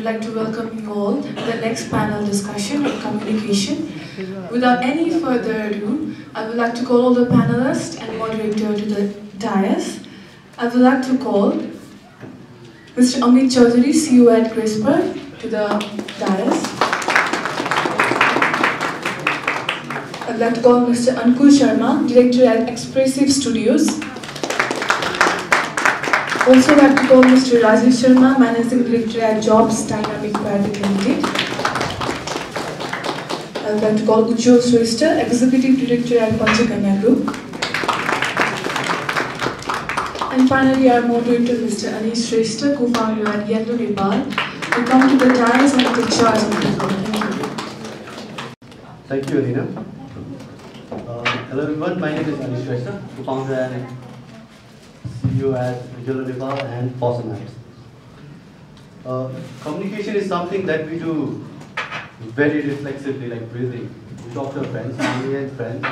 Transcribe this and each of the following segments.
like to welcome you all to the next panel discussion on communication. Without any further ado, I would like to call all the panelists and moderator to the dais. I would like to call Mr. Amit Chaudhary, CEO at CRISPR, to the dais. I would like to call Mr. Ankul Sharma, Director at Expressive Studios. Also I'd like to call Mr. Rajiv Sharma, Managing Director at Jobs Dynamic Pvt Limited. I would like to call Ujjwal Shrestha, Executive Director at Panchakanya Group. And finally, our moderator, Mr. Anish Shrestha, co-founder at Yendo Nepal, will come to the dais and take charge of the program. Thank you, Alina. Hello everyone, my name is Anish Shrestha, co-founder and CEO at Yendo Nepal and Awesome Apps. Communication is something that we do very reflexively, like breathing. We talk to our friends, family and friends,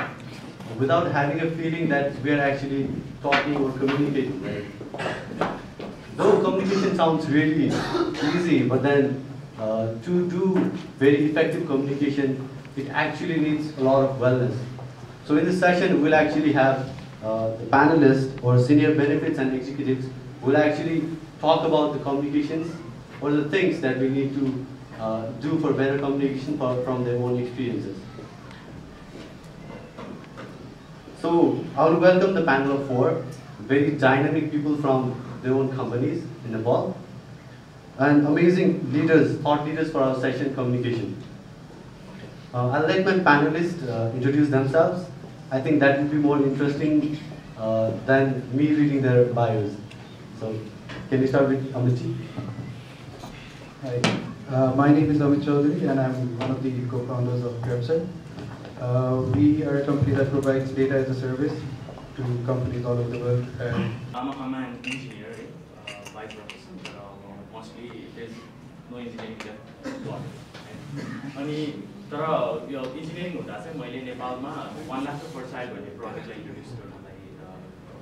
without having a feeling that we are actually talking or communicating. Right? Though communication sounds really easy, but then to do very effective communication, it actually needs a lot of wellness. So in this session, we'll actually have the panelists or senior benefits and executives will actually talk about the communications or the things that we need to do for better communication from their own experiences. So I will welcome the panel of four very dynamic people from their own companies in Nepal and amazing leaders, thought leaders for our session communication. I'll let my panelists introduce themselves. I think that will be more interesting than me reading their bios. So can we start with Amit? Hi, my name is Amit Chaudhary and I'm one of the co-founders of Pvt. We are a company that provides data as a service to companies all over the world. I'm an engineer by profession, but mostly there's no engineering there. अनि तर यो engineering हुँदा चाहिँ मैले नेपालमा 1 lakh project भन्ने प्रोजेक्टलाई introduce गर्नलाई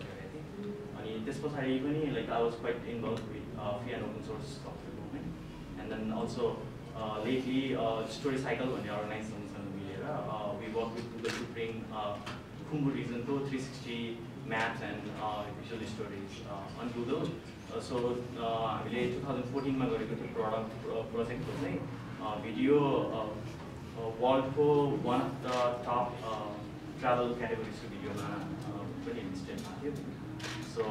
गरेको थिएँ अनि त्यसपछि पनि like I was quite involve with free and open source software movement and then also lately story cycle भन्ने अर्गनाइजेसनसँग मिलेर we work with Google to bring Khumbu रिजनको 360 maps and visual stories on Google so हामीले 2014 मा गरेको त्यो प्रोजेक्टको चाहिँ भिडियो वर्ल्डको one of the top travel क्याटेगोरिजको भिडियोमा पनि लिस्टेड थियो सो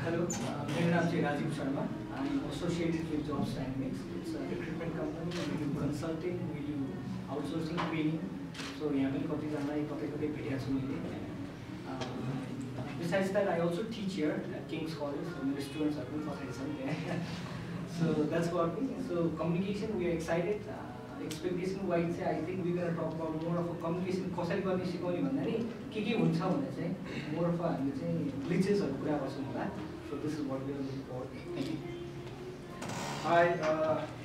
Hello, my name is Rajiv Sharma. I am associated with Jobs Dynamics. It's a recruitment company. We do consulting, we do outsourcing, training. So we have besides that, I also teach here at King's College. So my students are doing so that's about me. So communication, we are excited. Expectation wise, I think we're going to talk about more of a communication. More of a glitches or so this is what we are looking for. Thank you. Hi,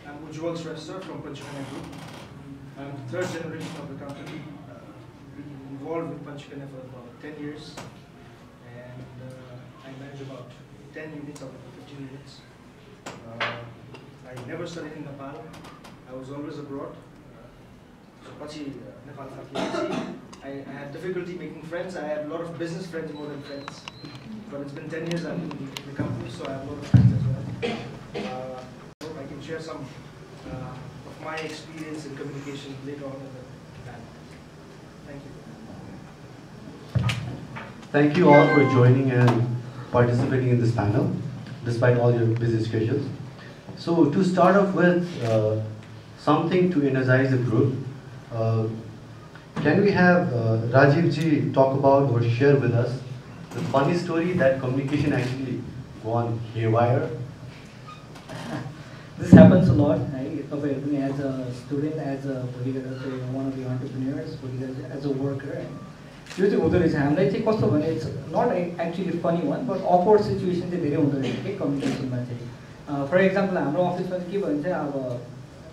I'm Ujjwal Shrestha from Panchakanya Group. I'm the third generation of the company. Been involved with Panchakanya for about 10 years, and I manage about 10 units out of 15 units. I never studied in Nepal. I was always abroad. I had difficulty making friends. I had a lot of business friends more than friends. But it's been 10 years I've been in the company, so I have a lot of friends as well. I hope I can share some of my experience in communication later on in the panel. Thank you. Thank you all for joining and participating in this panel, despite all your busy schedules. So to start off with something to energize the group, can we have Rajiv ji talk about or share with us the funny story that communication actually gone haywire? This happens a lot. As a student, as a one of the entrepreneurs, as a worker. It's not actually a funny one, but awkward situations in communication. For example, our office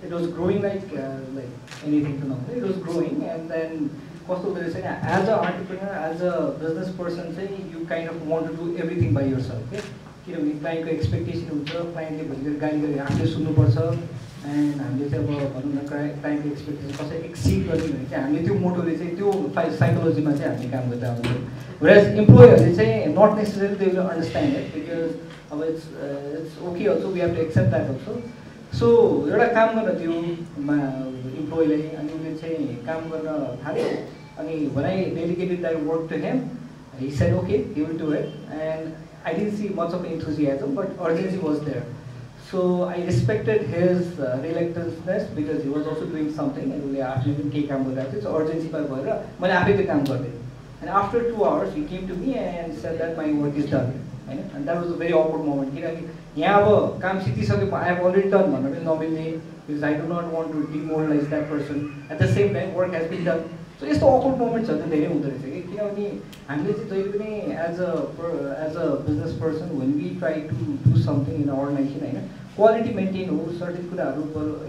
it was growing like anything to know. It was growing, and then as an entrepreneur, as a business person, you kind of want to do everything by yourself. Okay? किनभने क्लाइन्टको expectation हुन्छ क्लाइन्टले भनेको गाली गरेर हामीले सुन्नुपर्छ end हामीले चाहिँ अब भनौँ न क्लाइन्टको एक्सपेक्टेसन कसरी एक्सिड गर्ने भने चाहिँ हामीले त्यो मोटोले चाहिँ त्यो साइकोलोजीमा चाहिँ हामीले काम गर्दा हुन्छ वेयरएज इम्प्लोयरहरूले चाहिँ not necessary they will understand it because अब it's okay also we have to accept that also so एउटा काम गर्न दियो इम्प्लोयले अनि उसले चाहिँ काम गर्न थाल्यो अनि when I delegated that work to him, he said okay, he will do it. And I didn't see much of enthusiasm, but urgency was there. So I respected his reluctance because he was also doing something. And we asked him to come with that. So urgency by boy, I happy to come with it. And after 2 hours, he came to me and said that my work is done. And that was a very awkward moment. I have already done one normally because I do not want to demoralize that person. At the same time, work has been done. So यस्तो awkward moments छ धेरै हुँदो रहेछ कि किनभने हामीले चाहिँ जहिले पनि as a business person when we try to do something in our organization हैन क्वालिटी मेन्टेन होस् सर्टेन कुराहरू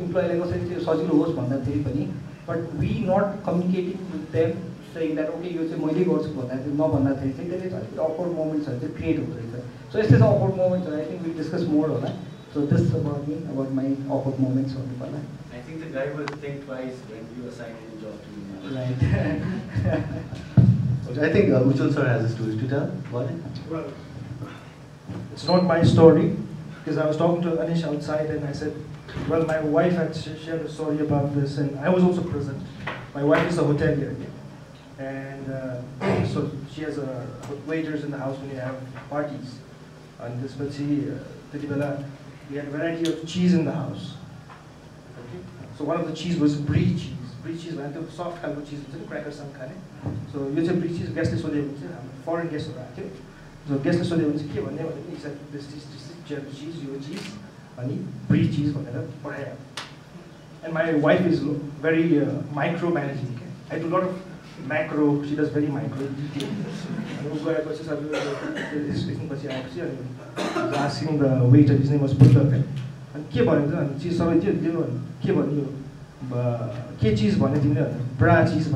इम्प्लोयलाई कसरी चाहिँ सजिलो होस् भन्दाखेरि पनि but we not communicating with them saying that okay यो चाहिँ मैले गर्छु भन्दाखेरि नभन्दाखेरि चाहिँ त्यसले चाहिँ अलिकति awkward momentsहरू चाहिँ क्रिएट हुँदो रहेछ सो यस्तै चाहिँ awkward momentsहरू I think will discuss more होला so this about me about my awkward moments भन्नु पर्ला I think the guy will think twice when you assign a job to him. Right. I think Ujjwal sir has a story to tell about it. Well, it's not my story because I was talking to Anish outside and I said, well, my wife had shared a story about this and I was also present. My wife is a hotelier and so she has waiters in the house when you have parties. And this, but we had a variety of cheese in the house. Okay? So one of the cheese was brie cheese. Brie cheese was a soft kind of cheese, crackers and kind. So you say brie cheese, guest is foreign guest right? So guest is he said this German cheese, your cheese, and brie cheese and my wife is very micromanaging. I do a lot of macro, she does very micro detail. Asking the waiter, his name was Buddha. And cheese cheese bra cheese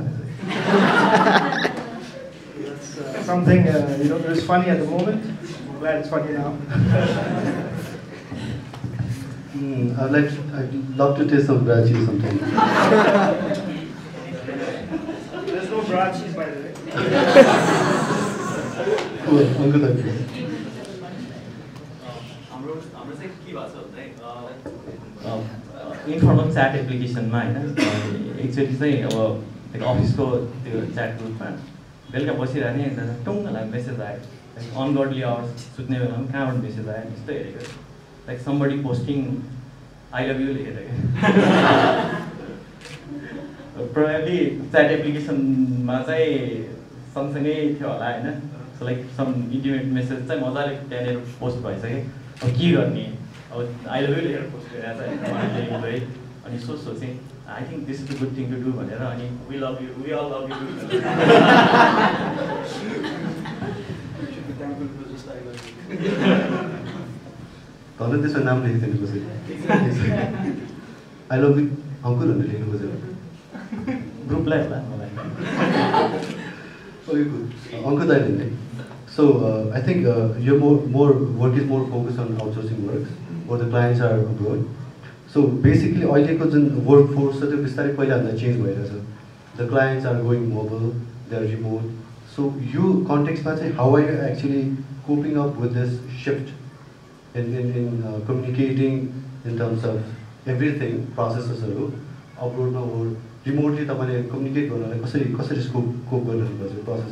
that's something that is funny at the moment. I'm glad it's funny now. I'd love to taste some bra cheese sometime. There's no bra cheese by the way. Cool, Uncle, thank you. Informal chat एप्लिकेसनमा होइन actually चाहिँ अब अफिसको त्यो chat ग्रुपमा बेलुका बसिरहने टुङ्गलाई message आयो अनगडली hours सुत्ने बेलामा कहाँबाट मेसेज आयो त्यस्तो हेरेको लाइक समबडी पोस्टिङ आई लभ यु लेखेर प्रोबेबली च्याट एप्लिकेसनमा चाहिँ सँगसँगै थियो होला होइन so like some intimate message चाहिँ मजाले त्यहाँनिर पोस्ट भइसक्यो अब के गर्ने अब आई लभ यु लेखेर पोस्ट गरिरहेको छ है अनि सोचेँ I think this is a good thing to do भनेर अनि वी अल लभ यु धन त्यसमा नाम लेखिदिनु खोजेको आई लभ यु अङ्कुल भनेर लेख्नु खोजेको ग्रुपलाई होला मलाई अङ्कुल दाइ भन्ने So I think your more work is more focused on outsourcing work, or the clients are abroad. So basically, all the workforce is change. The clients are going mobile, they are remote. So you context how are you actually coping up with this shift in communicating in terms of everything processes abroad or remotely? Communicate कसरी cope गर्नु process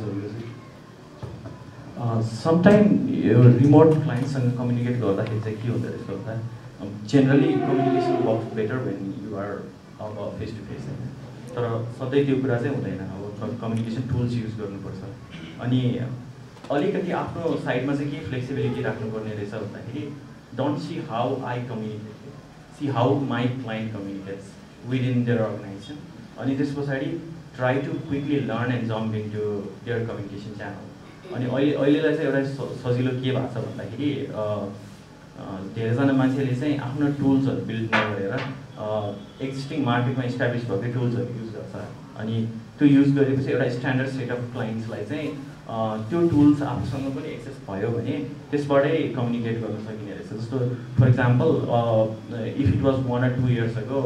Sometimes remote clients and communicate गर्दाखेरि चाहिँ के हुँदो रहेछ भन्दा generally communication works better when you are face to face तर सधैँ त्यो कुरा चाहिँ हुँदैन अब communication tools use गर्नुपर्छ अनि अलिकति आफ्नो साइडमा चाहिँ के फ्लेक्सिबिलिटी राख्नुपर्ने रहेछ भन्दाखेरि don't see how I communicate, see how my client communicates within their organization अनि त्यस पछाडि try to quickly learn and jump into their communication channel अनि अहिलेलाई चाहिँ एउटा सजिलो के भएको छ भन्दाखेरि धेरैजना मान्छेले चाहिँ आफ्नो टुल्सहरू बिल्ड नगरेर एक्जिस्टिङ मार्केटमा इस्टाब्लिस भएकै टुल्सहरू युज गर्छ अनि त्यो युज गरेपछि एउटा स्ट्यान्डर्ड सेट अफ क्लाइन्ट्सलाई चाहिँ त्यो टुल्स आफूसँग पनि एक्सेस भयो भने त्यसबाटै कम्युनिकेट गर्न सकिने रहेछ। जस्तो for example if it was 1 or 2 years ago,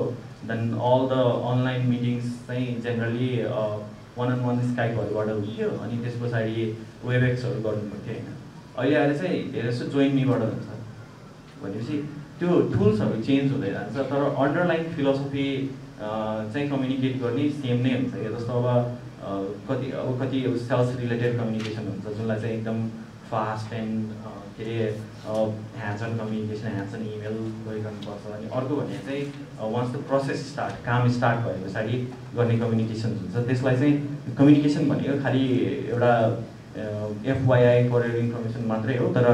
then all the online meetings चाहिँ जेनरली one-on-one स्काइपहरूबाट हुन्थ्यो अनि त्यस पछाडि वेबएक्सहरू गर्नुपर्थ्यो होइन। अहिले आएर चाहिँ धेरै जस्तो जोइन मीबाट हुन्छ भनेपछि त्यो टुल्सहरू चेन्ज हुँदै जान्छ तर अन्डरलाइन फिलोसफी चाहिँ कम्युनिकेट गर्ने सेम नै हुन्छ क्या। जस्तो अब कति सेल्स रिलेटेड कम्युनिकेसन हुन्छ जुनलाई चाहिँ एकदम फास्ट एन्ड के अरे hands on communication hands on email गरिरहनुपर्छ अनि अर्को भने चाहिँ वान्स द प्रोसेस स्टार्ट काम स्टार्ट भए पछाडि गर्ने कम्युनिकेसन हुन्छ। त्यसलाई चाहिँ कम्युनिकेसन भनेको खालि एउटा FYI फर इन्फर्मेसन मात्रै हो तर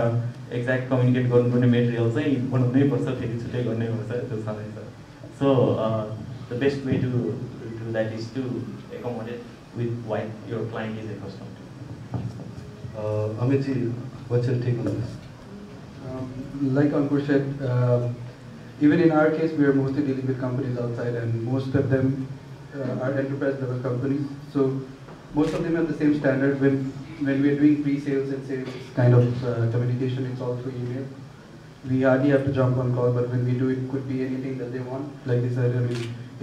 एक्ज्याक्ट कम्युनिकेट गर्नुपर्ने मेटेरियल चाहिँ बनाउनै पर्छ फेरि छुट्टै गर्नै पर्छ त्यो छँदै छ। So the best way to do that is to accommodate with what your client is accustomed to. Amitji, what's your take on this? Like Ankur said, even in our case, we are mostly dealing with companies outside, and most of them are enterprise level companies. So most of them have the same standard. When we are doing pre-sales and sales kind of communication, it's all through email. We hardly have to jump on call, but when we do, it could be anything that they want. Like I said,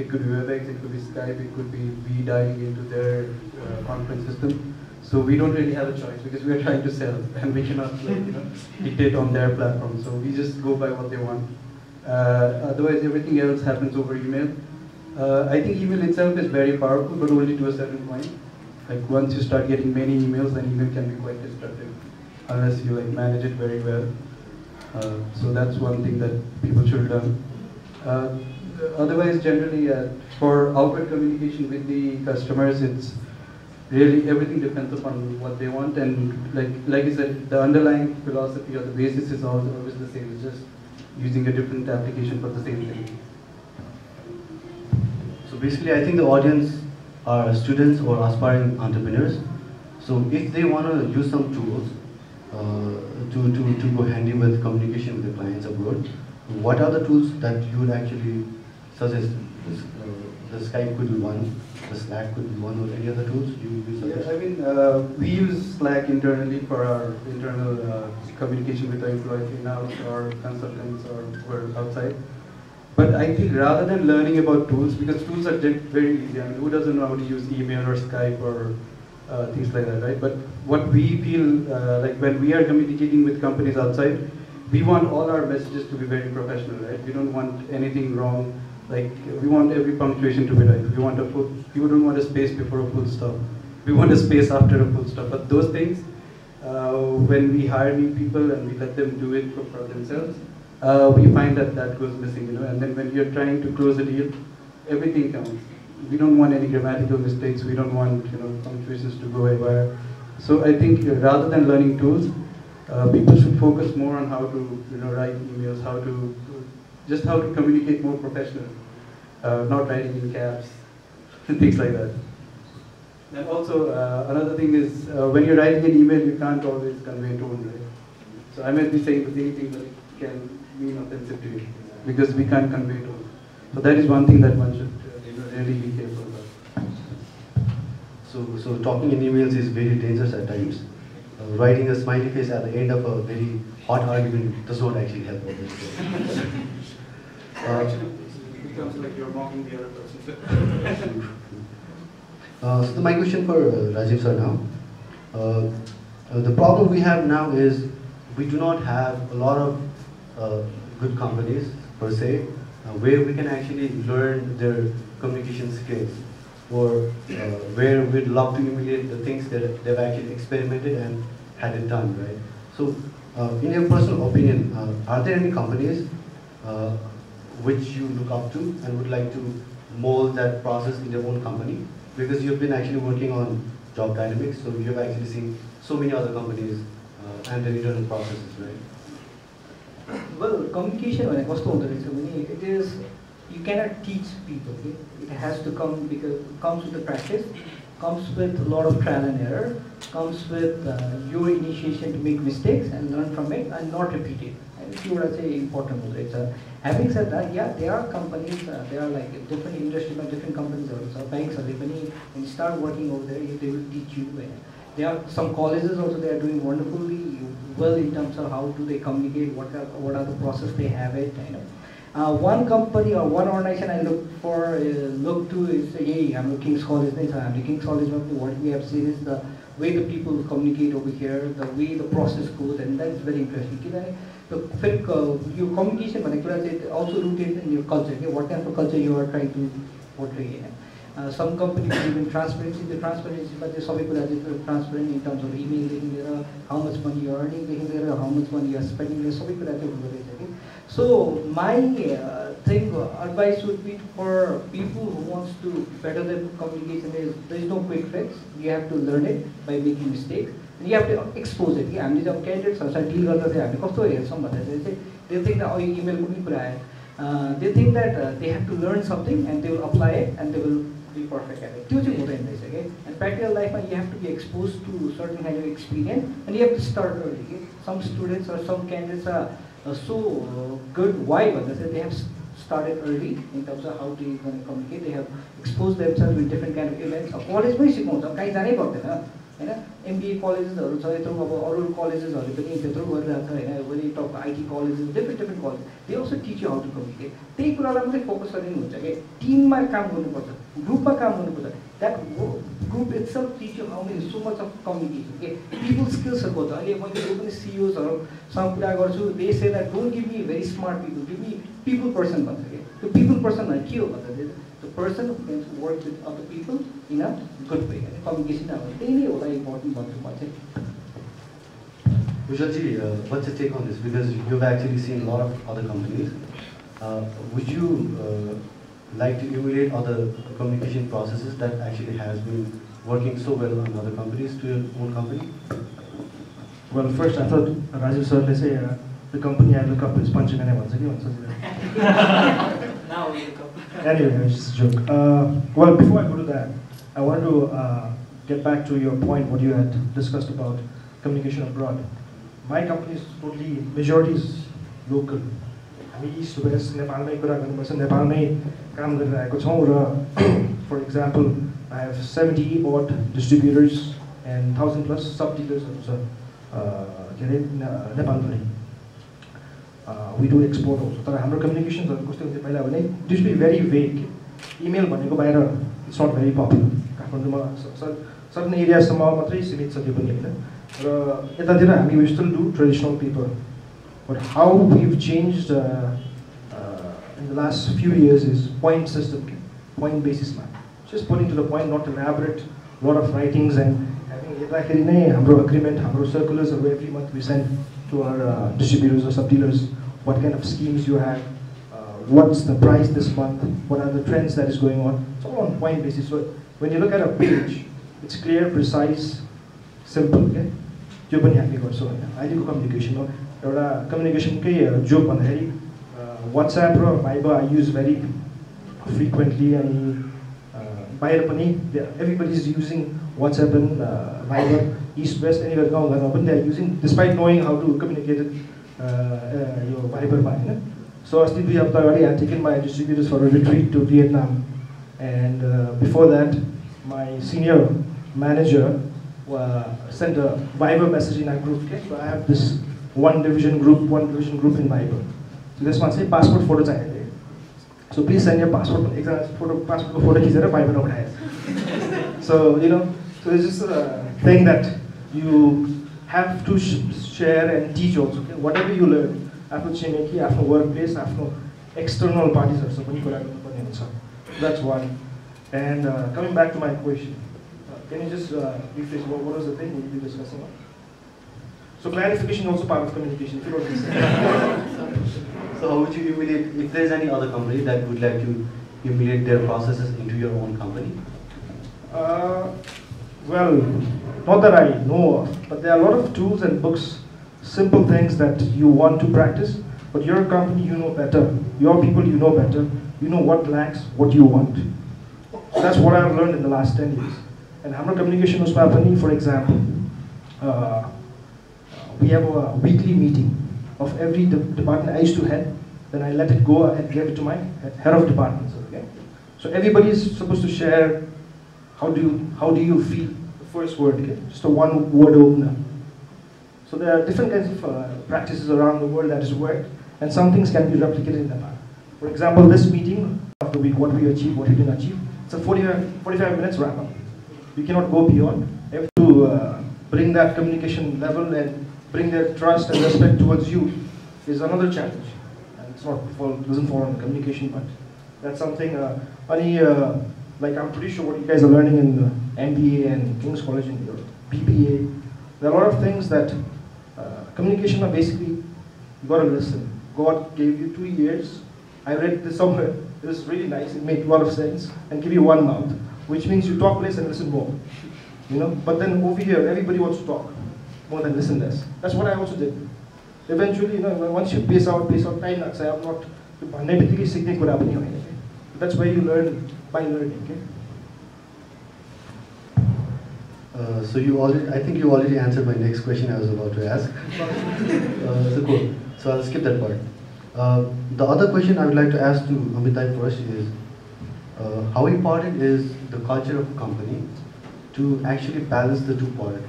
it could be WebEx, it could be Skype, it could be we dialing into their conference system. So we don't really have a choice because we are trying to sell and we cannot dictate on their platform. So we just go by what they want. Otherwise, everything else happens over email. I think email itself is very powerful, but only to a certain point. Like once you start getting many emails, then email can be quite destructive unless you manage it very well. So that's one thing that people should learn. Otherwise, generally, for outward communication with the customers, it's really everything depends upon what they want. And like I said, the underlying philosophy or the basis is always the same. It's just using a different application for the same thing. So basically, I think the audience are students or aspiring entrepreneurs. So if they want to use some tools to go handy with communication with the clients abroad, what are the tools that you would actually suggest? The Skype could be one, the Slack could be one, or any other tools you suggest? Yeah, we use Slack internally for our internal communication with the employees in-house or consultants or outside. But I think rather than learning about tools, because tools are very easy, who doesn't know how to use email or Skype or things like that, right? But what we feel like when we are communicating with companies outside, we want all our messages to be very professional, right? We don't want anything wrong. Like we want every punctuation to be right. We don't want a space before a full stop. We want a space after a full stop. But those things, when we hire new people and we let them do it for themselves, we find that goes missing, And then when you're trying to close a deal, everything counts. We don't want any grammatical mistakes. We don't want punctuations to go haywire. So I think rather than learning tools, people should focus more on how to write emails, how to communicate more professionally, not writing in caps, things like that. And also another thing is when you're writing an email, you can't always convey tone, right? So I might be saying the same thing, but it can mean offensive to you because we can't convey tone. So that is one thing that one should really be careful about. So talking in emails is very dangerous at times. Writing a smiley face at the end of a very hot argument does not actually help all this. Actually, it becomes like you're mocking the other person. So my question for Rajiv sir now. The problem we have now is we do not have a lot of good companies per se where we can actually learn their communication skills, or where we'd love to emulate the things that they've actually experimented and had it done, right? So in your personal opinion, are there any companies which you look up to and would like to mold that process in your own company? Because you've been actually working on job dynamics, so you've actually seen so many other companies and their internal processes, right? Well, communication, when it is, you cannot teach people. Okay? It has to come because it comes with the practice. comes with a lot of trial and error, comes with your initiation to make mistakes and learn from it and not repeat it. And if you would say important, having said that, yeah, there are companies, there are like different industry, different companies also, banks, when you start working over there, they will teach you. There are some colleges also, they are doing wonderfully well in terms of how do they communicate, what are the process they have it. One company or one organization I look to is, hey, I'm King's College, I'm King's College, what we have seen is the way the people communicate over here, the way the process goes, and that is very interesting. Your communication is also rooted in your culture. What kind of a culture you are trying to portray. Some companies believe in transparency, but there's some people that are transparent in terms of email, how much money you're earning, how much money you're spending, some people that are. So my advice would be for people who wants to better their communication is there is no quick fix. You have to learn it by making mistakes. And you have to expose it. I'm just candidates, so deal with that. They think that email they think that they have to learn something and they will apply it and they will be perfect at it. And practical life, you have to be exposed to certain kind of experience and you have to start early. Some students or some candidates are so good. Why? Because they have started early in terms of how to communicate. They have exposed themselves with different kind of events. College may sikhau kahi janai parदैन MBA colleges oral colleges when you talk about IT colleges, different colleges, they also teach you how to communicate. They focus on team group that group itself teach you how many so much of communication. People skills CEOs or some they say that don't give me very smart people, give me people person. The people person like you, the person who can work with other people in a good way. Communication is important. Vishal, what's your take on this? Because you've actually seen a lot of other companies. Would you like to emulate other communication processes that actually has been working so well on other companies to your own company? Well, first I thought Rajiv sir, let's say the company I look up is Punching and Now we look up. Anyway, it's just a joke. Well, before I go to that, I want to get back to your point, what you had discussed about communication abroad. My company is totally, majority is local. East, West, for example, I have 70 odd distributors and 1,000 plus sub-dealers also. We do export also. But our communications used to be very vague. Email, it's not very popular. Certain areas, we still do traditional paper. But how we've changed in the last few years is point system, point basis map. Just putting to the point, not elaborate, a lot of writings and having agreement, circulars every month we send to our distributors or sub-dealers, what kind of schemes you have, what's the price this month, what are the trends that is going on. It's all on point basis. So when you look at a page, it's clear, precise, simple. Okay? I do communication. Communication joke on WhatsApp or Viber I use very frequently and everybody is using WhatsApp and Viber, East West, anywhere they are using despite knowing how to communicate it your Viber. So I had taken my distributors for a retreat to Vietnam, and before that my senior manager sent a Viber message in our group. Okay? So I have this one division group in Viber. So this one say passport photo chahiye. So please send your passport photo Viber. So so it's just a thing that you have to share and teach also. Okay? Whatever you learn, after chimeki, after workplace, after external parties also. That's one. And coming back to my question, can you just rephrase what was the thing we'll be discussing? So clarification also part of communication. So how would you emulate, if there's any other company that would like to emulate their processes into your own company? Well, not that I know of, but there are a lot of tools and books, simple things that you want to practice, but your company you know better, your people you know better, you know what lacks, what you want. That's what I've learned in the last 10 years. And हाम्रो communication उसमा पनि, for example, we have a weekly meeting of every department I used to head. Then I let it go and give it to my head of departments. Okay, so everybody is supposed to share how do you feel, the first word, okay? Just a one word opener. So there are different kinds of practices around the world that is worked, and some things can be replicated in Nepal. For example, this meeting of the week, what we achieved, what we didn't achieve, it's a 45 minutes wrap up. You cannot go beyond. You have to bring that communication level and bring their trust and respect towards you is another challenge. And it's not doesn't fall on communication, but that's something. Like I'm pretty sure what you guys are learning in MBA and King's College in Europe, BBA. There are a lot of things that communication are basically, you gotta listen. God gave you 2 years. I read this somewhere. It was really nice. It made a lot of sense. And give you one mouth, which means you talk less and listen more. You know. But then over here, everybody wants to talk more than listen less. That's what I also did. Eventually, you know, once you pace out, time not say I'm not. That's where you learn by learning. Okay? So I think you already answered my next question I was about to ask. So cool. So I'll skip that part. The other question I would like to ask to Amitai first is, how important is the culture of a company to actually balance the two parts?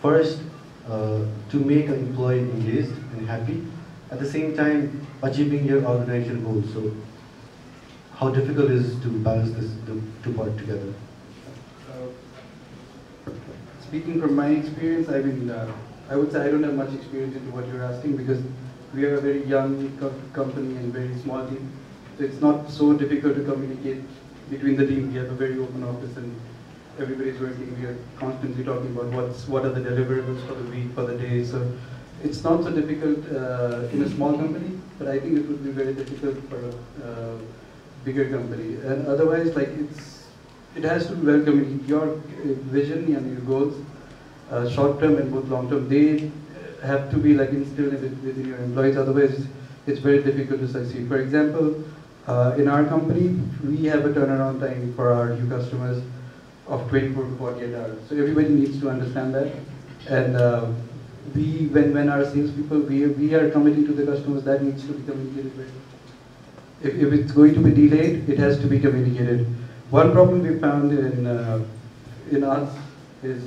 First, to make an employee engaged and happy, at the same time achieving your organizational goals. So how difficult is it to balance the two parts together? Speaking from my experience, I would say I don't have much experience into what you're asking because we are a very young company and very small team. So it's not so difficult to communicate between the team. We have a very open office and everybody's working. We are constantly talking about what are the deliverables for the week, for the day. So it's not so difficult in a small company, but I think it would be very difficult for a bigger company. And otherwise, like it has to be well communicated. Your vision and your goals, short term and both long term, they have to be like instilled within your employees. Otherwise, it's very difficult to succeed. For example, in our company, we have a turnaround time for our new customers of 24 to 48 hours. So everybody needs to understand that. And when our salespeople, we are committing to the customers, that needs to be communicated very. If it's going to be delayed, it has to be communicated. One problem we found in us is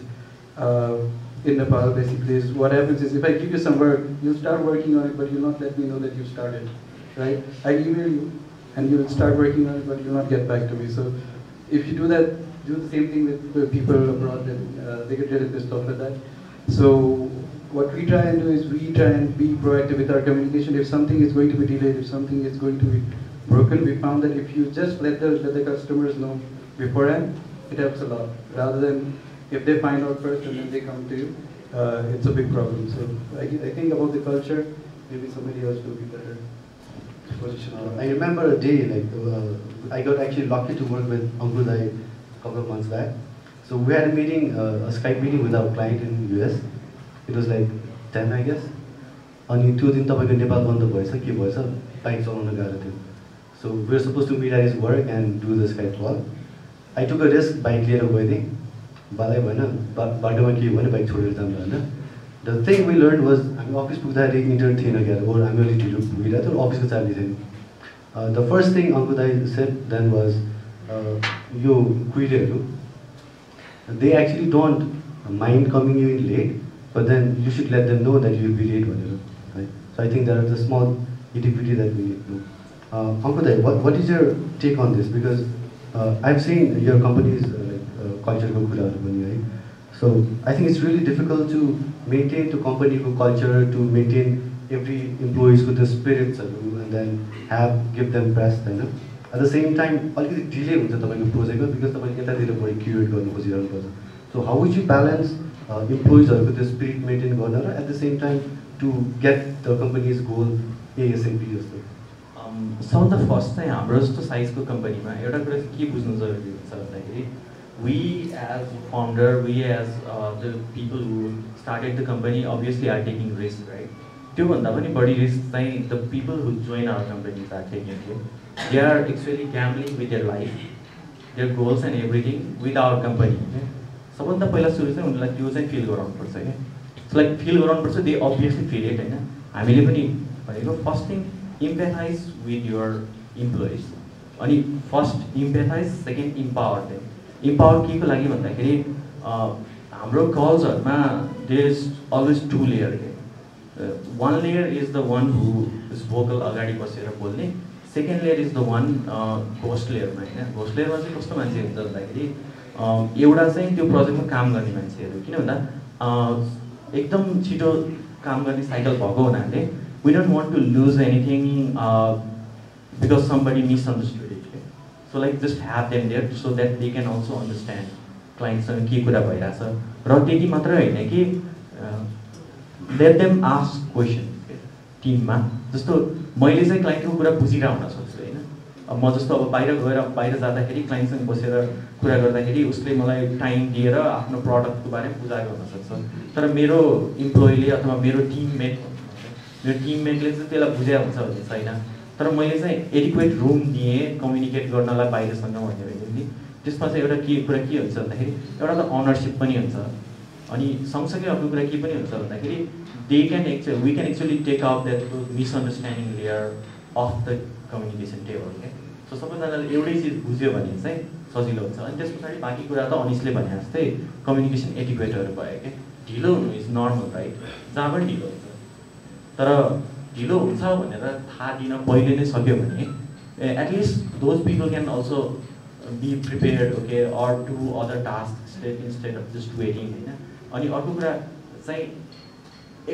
in Nepal basically is what happens is if I give you some work, you'll start working on it, but you'll not let me know that you started, right? I email you and you will start working on it, but you'll not get back to me. So if you do that, do the same thing with the people abroad, then they get really pissed off at that. So what we try and do is we try and be proactive with our communication. If something is going to be delayed, if something is going to be broken, we found that if you just let the customers know beforehand, it helps a lot. Rather than if they find out first and then they come to you, it's a big problem. So I think about the culture, maybe somebody else will be better positioned. I remember a day, like I got actually lucky to work with Ankurudai a couple of months back. So we had a meeting, a Skype meeting with our client in US. It was like 10, I guess. And 2 दिन तपाईको नेपाल बन्द भएछ के भएछ bike चलाउन गाह्रो थियो. So we were supposed to meet at his work and do the Skype call. I took a risk, bike लिएर गएँ. बालै भएन, बाटोमा के भने बाइक छोडेर जाँदा हैन. The thing we learned was हामी अफिस पुग्दाखेरि इन्टरनेट थिएन क्या, or हामी अलि ढिलो पुगिरहेको थियो, अफिसको चाबी थिएन. The first thing Ankurudai said then was yo कुइरेहरु, they actually don't mind coming you in late, but then you should let them know that you will be late भनेर. Right? So I think there are the small nitty-gritty that we need to know. Ankurudai, what is your take on this? Because I've seen your company's culture ko kuraharu pani hai. So I think it's really difficult to maintain the company ko culture, to maintain every employees ko the spirits and then give them rest, Hahn. At the same time, अलिकति delay हुन्छ तपाईको प्रोजेक्टमा because तपाईले यतातिर बढी create गर्न खोजिरहनु पर्छ. So how would you balance employees हरुको त्यो spirit maintain गर्न र at the same time to get the company's goal ASAP जस्तो? Some of the first time हाम्रो जस्तो साइजको कम्पनीमा एउटा कुरा के बुझ्नु जरुरी हुन्छ भन्दाखेरि we as founder, we as the people who started the company obviously are taking risk, right? त्यो भन्दा पनि बढी risk चाहिँ the people who join our companies are taking. They are actually gambling with their life, their goals and everything with our company. सबभन्दा पहिला सुरु चाहिँ उनीहरूलाई त्यो चाहिँ फिल गराउनुपर्छ क्या सो लाइक फिल गराउनुपर्छ दे अभियसली फिल इट होइन हामीले पनि भनेको first thing empathize with your employees अनि first empathize second empower them empower के को लागि भन्दाखेरि हाम्रो कल्सहरूमा there is always two layer के one layer is the one who is vocal अगाडि बसेर बोल्ने second layer is the one ghost लेयरमा होइन घोस्ट लेयरमा चाहिँ कस्तो मान्छे हुन्छ भन्दाखेरि एउटा चाहिँ त्यो प्रोजेक्टमा काम गर्ने मान्छेहरू किन भन्दा एकदम छिटो काम गर्ने साइकल भएको हुनाले we don't want to lose anything because somebody misunderstood it so like just have them there so that they can also understand क्लाइन्टसँग के कुरा भइरहेछ र त्यति मात्रै होइन कि लेट देम आस्क क्वेसन टिममा जस्तो मैले चाहिँ क्लाइन्टको कुरा बुझिरहेको हुन सक्छु होइन अब म जस्तो अब बाहिर गएर बाहिर जाँदाखेरि क्लाइन्टसँग बसेर कुरा गर्दाखेरि उसले मलाई टाइम दिएर आफ्नो प्रडक्टको बारेमा बुझाएको हुनसक्छ तर मेरो इम्प्लोइले अथवा मेरो टिममेटले चाहिँ त्यसलाई बुझाएको हुन्छ भन्ने छैन तर मैले चाहिँ एडिक्वेट रुम दिएँ कम्युनिकेट गर्नलाई बाहिरसँग भन्ने भने त्यसमा चाहिँ एउटा कुरा के हुन्छ भन्दाखेरि एउटा त अनरसिप पनि हुन्छ अनि सँगसँगै अर्को कुरा के पनि हुन्छ भन्दाखेरि we can actually take out that misunderstanding layer of the communication table क्या सो सबैजनाले एउटै चिज बुझ्यो भने चाहिँ सजिलो हुन्छ अनि त्यस पछाडि बाँकी कुरा त अनिसले भने जस्तै कम्युनिकेसन एटिक्वेटहरू भयो क्या ढिलो हुनु इज नर्मल राइट जहाँ पनि ढिलो हुन्छ तर ढिलो हुन्छ भनेर थाहा दिन पहिले नै सक्यो भने at least those people can also be prepared okay or do other task instead of just waiting होइन अनि अर्को कुरा चाहिँ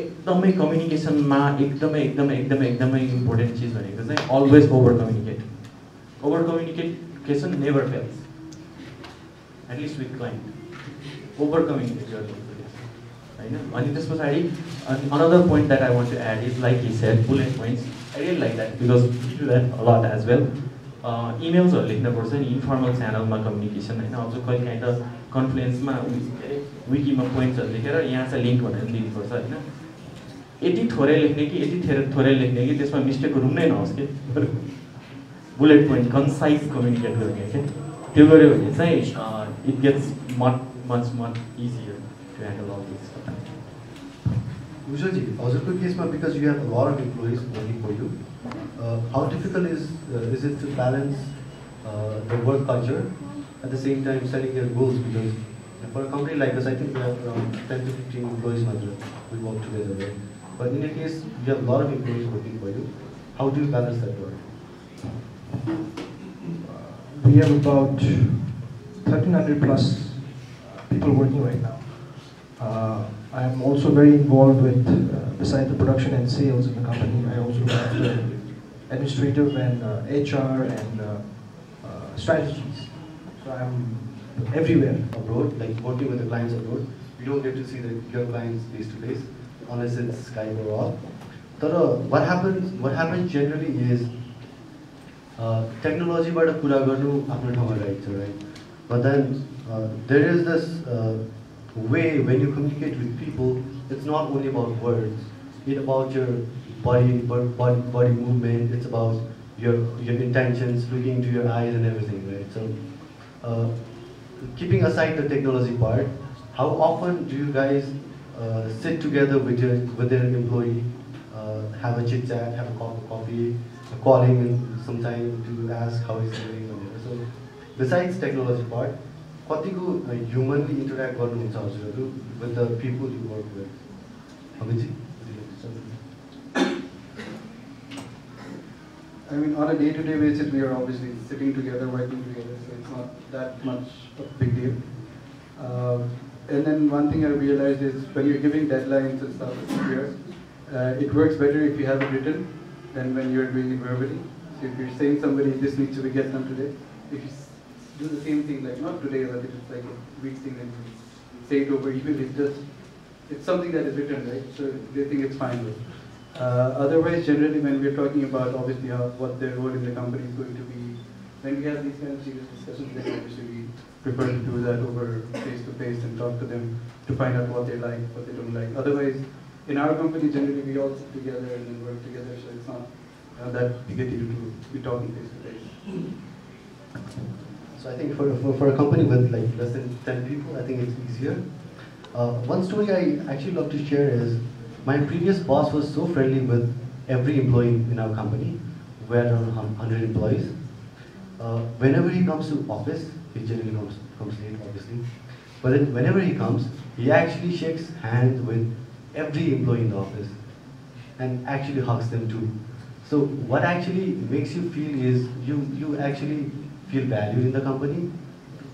एकदमै कम्युनिकेसनमा एकदमै इम्पोर्टेन्ट चिज भनेको चाहिँ always over communication never fails at least with client over communicate गर्नु होइन अनि त्यस पछाडि अनि another point that I want to add is like he said bullet points I really like that because we do that a lot as well इमेल्सहरू लेख्नुपर्छ नि informal च्यानलमा communication होइन अब चाहिँ कहिले काहीँ त कन्फ्लुएन्समा के अरे विकीमा पोइन्ट्सहरू लेखेर यहाँ चाहिँ लिङ्क भनेर दिनुपर्छ होइन यति थोरै लेख्ने कि यति थोरै लेख्ने कि त्यसमा मिस्टेकको रुम नै नहोस् कि बुलेट पोइन्ट कन्साइज कम्युनिकेट गर्ने क्या त्यो गऱ्यो भने चाहिँ it gets much easier to handle all this Usually, हजुरको केसमा because you have a lot of employees working for you, how difficult is it to balance the work culture at the same time setting your goals? Because for a company like us, I think we have around 10 to 15 employees. We work together, right? But in your case, you have a lot of employees working for you. How do you balance that work? We have about 1,300 plus people working right now. I am also very involved with, besides the production and sales in the company, I also look after administrative and HR and strategies. So I'm everywhere. Abroad, like working with the clients abroad, you don't get to see your clients face to face unless it's Skype or all. But what happens generally is technology बाट कुरा गर्नु आफ्नो ठाउँमा right, right? But then there is this way when you communicate with people, it's not only about words, it's about your body movement, it's about your intentions, looking into your eyes and everything, right? So keeping aside the technology part, how often do you guys sit together with their employee, have a chit chat, have a cup of coffee, calling in sometime to ask how he's doing, whatever. So besides technology part, कतिको humanly interact गर्नुहुन्छ हजुरहरू with the people you work with? Abhijit? I mean, on a day-to-day basis, we are obviously sitting together, working together, so it's not that much of a big deal. And then one thing I realized is when you're giving deadlines and stuff here, it works better if you have it written than when you're doing it verbally. So if you're saying somebody, this needs to be get done today, if you do the same thing, like not today, but it's like a week thing, and you say it over email, it's something that is written, right? So they think it's fine. Otherwise, generally, when we're talking about obviously what their role in the company is going to be, when we have these kind of serious discussions, then obviously we prefer to do that over face to face and talk to them to find out what they like, what they don't like. Otherwise, in our company, generally we all sit together and then work together, so it's not that big a deal to be talking face to face. So I think for a company with like less than 10 people, I think it's easier. One story I actually love to share is my previous boss was so friendly with every employee in our company. We had around 100 employees. Whenever he comes to office, he generally comes late, obviously. But then whenever he comes, he actually shakes hands with every employee in the office and actually hugs them too. So what actually makes you feel is you actually feel valued in the company.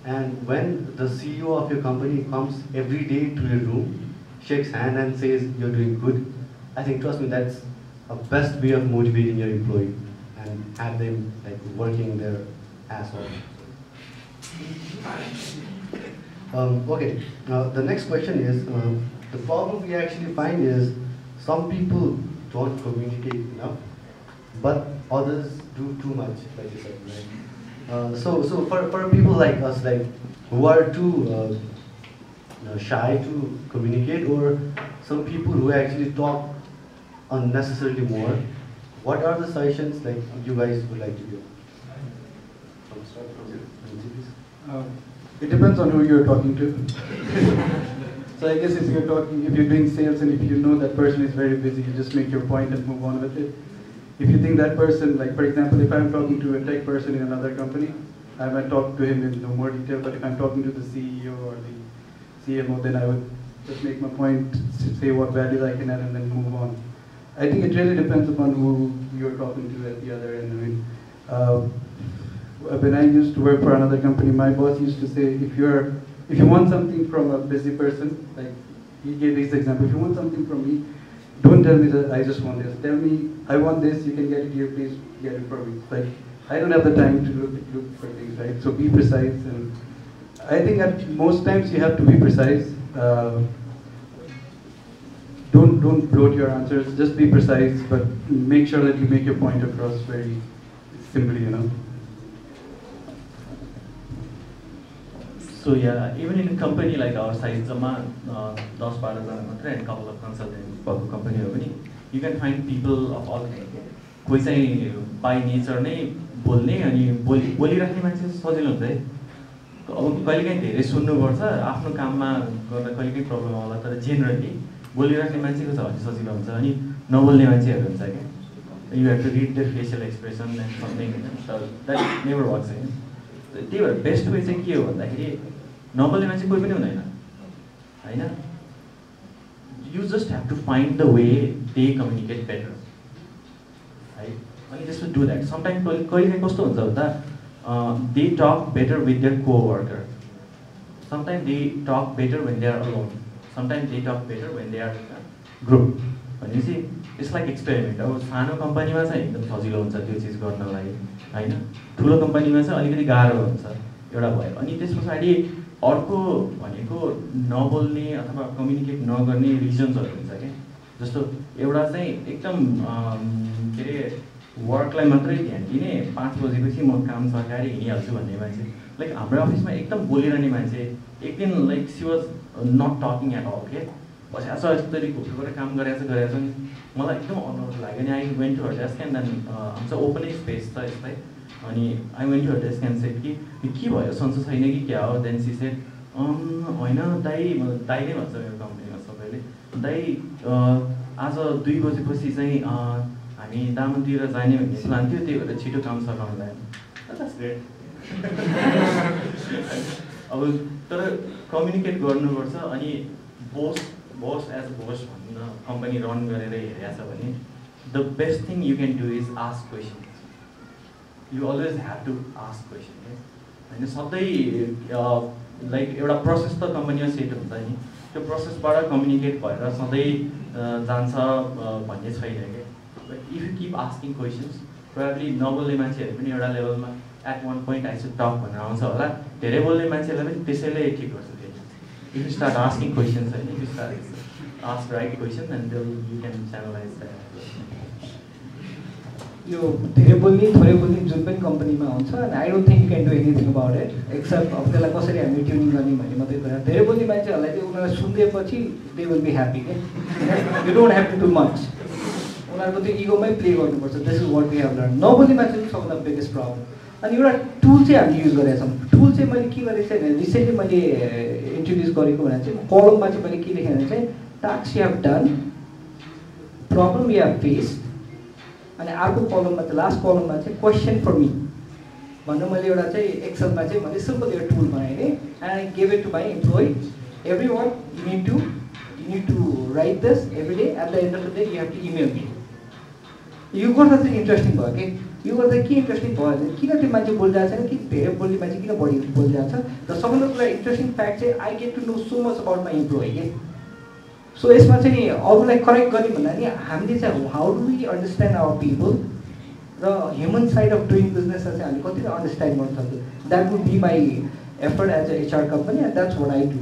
And when the CEO of your company comes every day to your room, shakes hand and says you're doing good, I think, trust me, that's a best way of motivating your employee and have them like working their ass off. Okay, the next question is, the problem we actually find is some people don't communicate enough, but others do too much, like you said, right? So for people like us, like who are too shy to communicate, or some people who actually talk unnecessarily more, what are the suggestions like you guys would like to give? Start from you, please. It depends on who you're talking to. So I guess if you're doing sales and if you know that person is very busy, you just make your point and move on with it. If you think that person, like for example, if I'm talking to a tech person in another company, I might talk to him in no more detail, but if I'm talking to the CEO or the CMO, then I would just make my point, say what values I can add and then move on. I think it really depends upon who you're talking to at the other end. I mean, when I used to work for another company, my boss used to say, if you want something from a busy person, like he gave this example, if you want something from me, don't tell me that I just want this. Tell me, I want this, you can get it here, please get it for me. Like, I don't have the time to look for things, right? So be precise. And I think at most times you have to be precise. Don't bloat your answers, just be precise, but make sure that you make your point across very simply, you know. So yeah, even in a company like our size, and a couple of consultants for the company, you can find people of all kinds. कोही चाहिँ by nature नै बोल्ने अनि बोलिराख्ने मान्छे सजिलो हुन्छ है। अब कहिलेकाहीँ धेरै सुन्नुपर्छ, आफ्नो काममा गर्दा कहिलेकाहीँ प्रब्लम होला, तर जेनरली बोलिराख्ने मान्छेको छ भने सजिलो हुन्छ अनि नबोल्ने मान्छेहरू हुन्छ क्या। You have to read their facial expression and something, so that never works हैन। त्यही भएर बेस्ट वे चाहिँ के हो भन्दाखेरि नबोल्ने मान्छे कोही पनि हुँदैन हैन। You just have to find the way they communicate better, right? And just do that. Sometimes कहिलेकाहीँ कस्तो हुन्छ भन्दा they talk better with their co-worker. Sometimes they talk better when they are alone. Sometimes they talk better when they are in a group. भनेपछि it's like experiment. अब सानो कम्पनीमा चाहिँ एकदम सजिलो हुन्छ त्यो चिज गर्नलाई हैन। ठुलो कम्पनीमा चाहिँ अलिकति गाह्रो हुन्छ एउटा भयो। अनि त्यसपछि अर्को भनेको नबोल्ने अथवा कम्युनिकेट नगर्ने रिजन्सहरू हुन्छ के। जस्तो एउटा चाहिँ एकदम के अरे वर्कलाई मात्रै ध्यान दिने 5 बजेपछि म काम सकाएर हिँडिहाल्छु भन्ने मान्छे, लाइक हाम्रो अफिसमा एकदम बोलिरहने मान्छे एक दिन like she was not talking at all के। बस्छ यसरी घुटेर काम गरेछ नि मलाई एकदम अनौठो लाग्यो नि। I went to her desk and then हुन्छ ओपनै स्पेस छ यस्तै अनि I went to her desk and said कि के भयो सन्चो छैन कि क्या हो। देन सी सेड होइन दाइ नै भन्छ मेरो कम्पनीमा सबैले, दाइ आज 2 बजेपछि चाहिँ हामी दामनतिर जाने भन्ने प्लान थियो, त्यही भएर छिटो काम सकाउनु लाग्यो। That's great. अब तर कम्युनिकेट गर्नुपर्छ। अनि boss as a boss भन्न कम्पनी रन गरेर हेरेछ भने the best thing you can do is ask questions. You always have to ask questions. हैन सधैँ लाइक एउटा प्रोसेस त कम्पनीमा सेट हुन्छ नि, त्यो प्रोसेसबाट कम्युनिकेट भएर सधैँ जान्छ भन्ने छैन के। But if you keep asking questions probably नबोल्ने मान्छेहरू पनि एउटा लेभलमा at one point I should talk भनेर आउँछ होला, धेरै बोल्ने मान्छेलाई पनि त्यसैले ठिक गर्छ। If you start asking questions and if you start ask right questions, and then you can channelize that. यो धेरै बोल्ने थोरै बोल्ने जुन पनि कम्पनीमा हुन्छ, and I don't think you can do anything about it except अब त्यसलाई कसरी हामी ट्युनिङ गर्ने भन्ने मात्रै कुरा। धेरै बोल्ने मान्छेहरूलाई चाहिँ उनीहरूलाई सुन्दिएपछि they will be happy के। You don't have to do much. उनीहरूको त्यो इगोमै प्ले गर्नुपर्छ। This is what we have learned. नबोल्ने मान्छे चाहिँ सबभन्दा बिगेस्ट प्रब्लम। अनि एउटा टुल चाहिँ हामीले युज गरेका छौँ। टुल चाहिँ मैले के गरेको चाहिँ रिसेन्टली मैले इन्ट्रोड्युस गरेको भने चाहिँ कलममा चाहिँ मैले के लेखेँ भने चाहिँ task you have done, problem you have faced, अनि अर्को कलममा चाहिँ लास्ट कलममा चाहिँ क्वेसन फर मी भनेर मैले एउटा चाहिँ एक्सेलमा चाहिँ मैले सिम्पल एउटा टुल बनाएँ नि, and I give it to my employee, every one you need to write this every day, at the end of the day you have to email me. यो गर्दा चाहिँ इन्ट्रेस्टिङ भयो कि, यो गर्दा के इन्ट्रेस्टिङ भयो भने किन त्यो मान्छे बोलिरहेको छैन, कि धेरै बोल्ने मान्छे किन बढी बोलिरहेको छ, र सबैभन्दा कुरा इन्ट्रेस्टिङ फ्याक्ट चाहिँ I get to know so much about my employee के। सो यसमा चाहिँ अरूलाई करेक्ट गर्ने भन्दा नि हामीले चाहिँ how do we understand our people र ह्युमन साइड अफ डुइङ बिजनेसलाई चाहिँ हामीले कति अन्डरस्ट्यान्ड गर्न सक्छौँ, that would be my effort as a HR company, and that's what I do.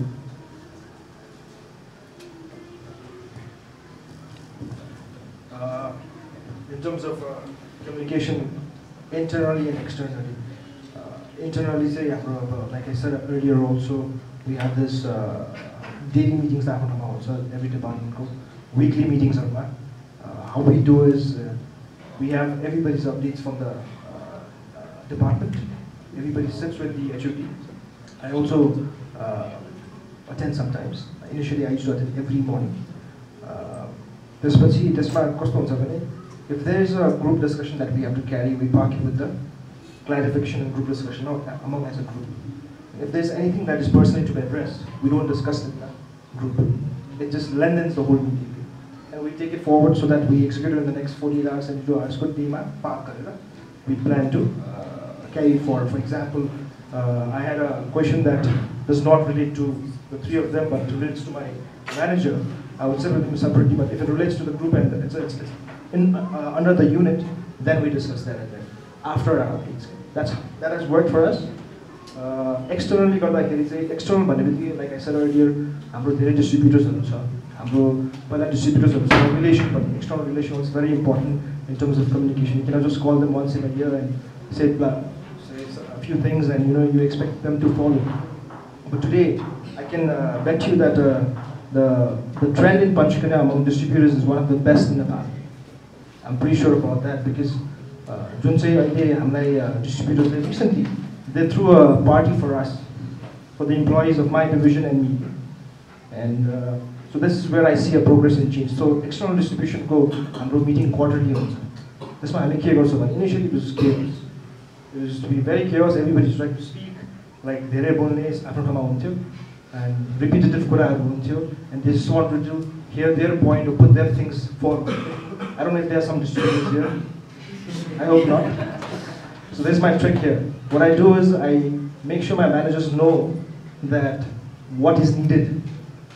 In terms of communication internally and externally. Internally, say, like I said earlier also, we have this daily meetings that happen also, every department go, weekly meetings are how we do is we have everybody's updates from the department. Everybody sits with the HOD. I also attend sometimes. Initially, I used to attend every morning. If there is a group discussion that we have to carry, we park it with the clarification and group discussion among as a group. If there's anything that is personally to be addressed, we don't discuss it in the group. It just lengthens the whole meeting. And we take it forward so that we execute it in the next 48 hours and 2 hours. We plan to carry it forward. For example, I had a question that does not relate to the three of them, but relates to my manager. I would say with him separately, but if it relates to the group and it's under the unit, then we discuss that and then after our updates. That has worked for us. Externally, external, like I said earlier, there are distributors relation, but external relation was very important in terms of communication. You cannot just call them once in a year and say a few things and you expect them to follow. But today, I can bet you that the trend in Panchkula among distributors is one of the best in Nepal. I'm pretty sure about that because distributors recently they threw a party for us, for the employees of my division and me, and so this is where I see a progress in change. So external distribution go and we're meeting quarterly also. That's why I'm also. Initially it was chaos. It used to be very chaos. Everybody's trying to speak like their boneless and repetitive and they just wanted to hear their point or put their things forward. I don't know if there are some distributors here. I hope not. So this is my trick here. What I do is I make sure my managers know that what is needed,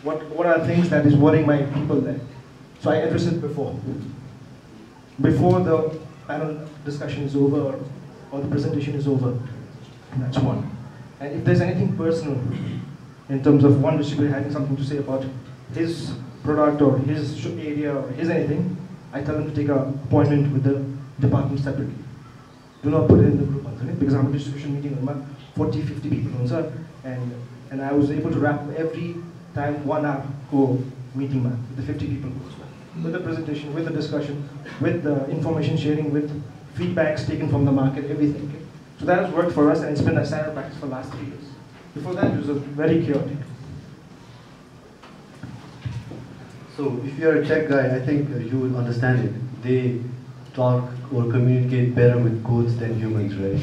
what are things that is worrying my people there. So I address it before the panel discussion is over or the presentation is over. And that's one. And if there's anything personal in terms of one distributor having something to say about his product or his area or his anything, I tell them to take an appointment with the department separately. Do not put it in the group because I'm a distribution meeting with 40, 50 people and I was able to wrap every time 1 hour meeting with the 50 people with the presentation, with the discussion, with the information sharing, with feedbacks taken from the market, everything. Okay? So that has worked for us and it's been a standard practice for the last 3 years. Before that, it was very chaotic. So if you're a tech guy, I think you will understand it. They talk or communicate better with codes than humans, right?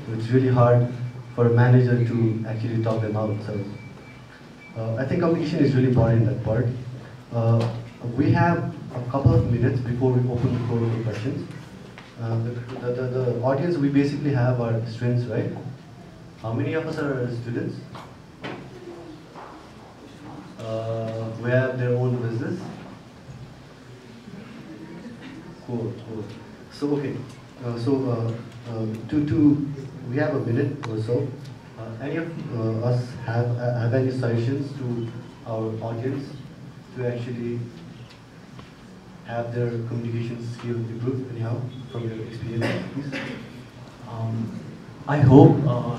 So it's really hard for a manager to actually talk them out. So I think communication is really important in that part. We have a couple of minutes before we open the floor for questions. The audience we basically have are students, right? How many of us are students? Who have their own business? Cool. So okay. We have a minute or so. Any of us have any suggestions to our audience to actually have their communication skill improved anyhow from your experience, please? I hope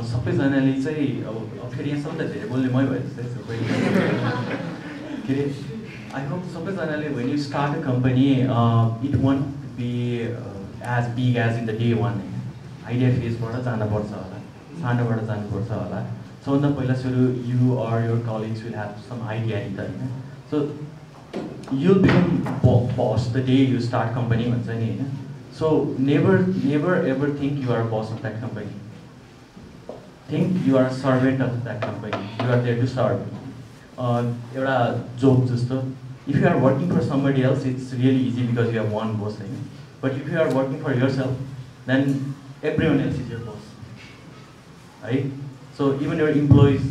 सबैजनाले चाहिँ अब फेरि यहाँ सबैलाई धेरै बोल्ने मै भयो जस्तै सबै के अरे I hope सबैजनाले when you start a company it won't be as big as in the day one. Idea फेजबाट जानुपर्छ होला, सानोबाट जानुपर्छ होला. सबभन्दा पहिला सुरु you or your colleagues will have some idea नि त हैन. So you'll become boss the day you start company भन्छ नि हैन. So never ever think you are boss of that company. Think you are a servant of that company. You are there to serve. एउटा job जस्तो, if you are working for somebody else, it's really easy because you have one boss Hahn. But if you are working for yourself, then everyone else is your boss, right? So even your employees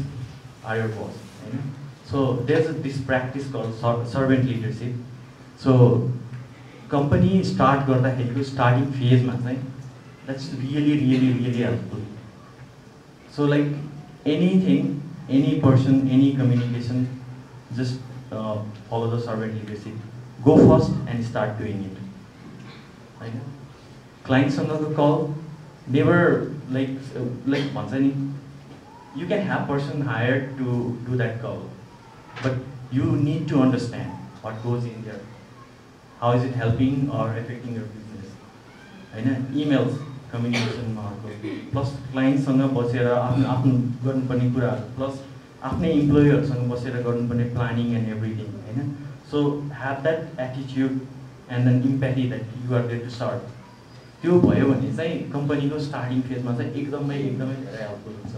are your boss, right? So there's this practice called servant leadership. So company start गर्दाखेरि starting phase मा चाहिँ that's really helpful. So like anything, any person, any communication, just follow the servant leadership. Go first and start doing it. Right? Clients on the call, never like भन्छ नि, you can have person hired to do that call, but you need to understand what goes in there. How is it helping or affecting your business? Hahn, emails, communication मार्फत, plus clients सँग बसेर आफ्नो गर्नुपर्ने कुराहरु, plus आफ्नै employerसँग बसेर गर्नुपर्ने planning and everything, Hahn. So have that attitude and then empathy that you are there to serve. त्यो भयो भने चाहिँ कम्पनीको स्टार्टिङ फेजमा चाहिँ एकदमै धेरै हेल्पफुल हुन्छ.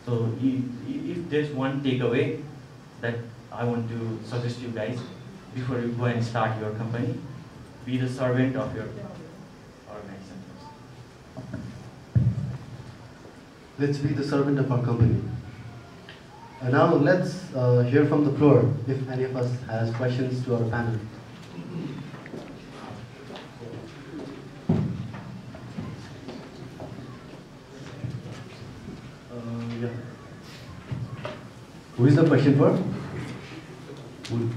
So if there's one takeaway that I want to suggest you guys before you go and start your company, be the servant of your organization. Let's be the servant of our company. And now let's hear from the floor if any of us has questions to our panel. Who is the question for?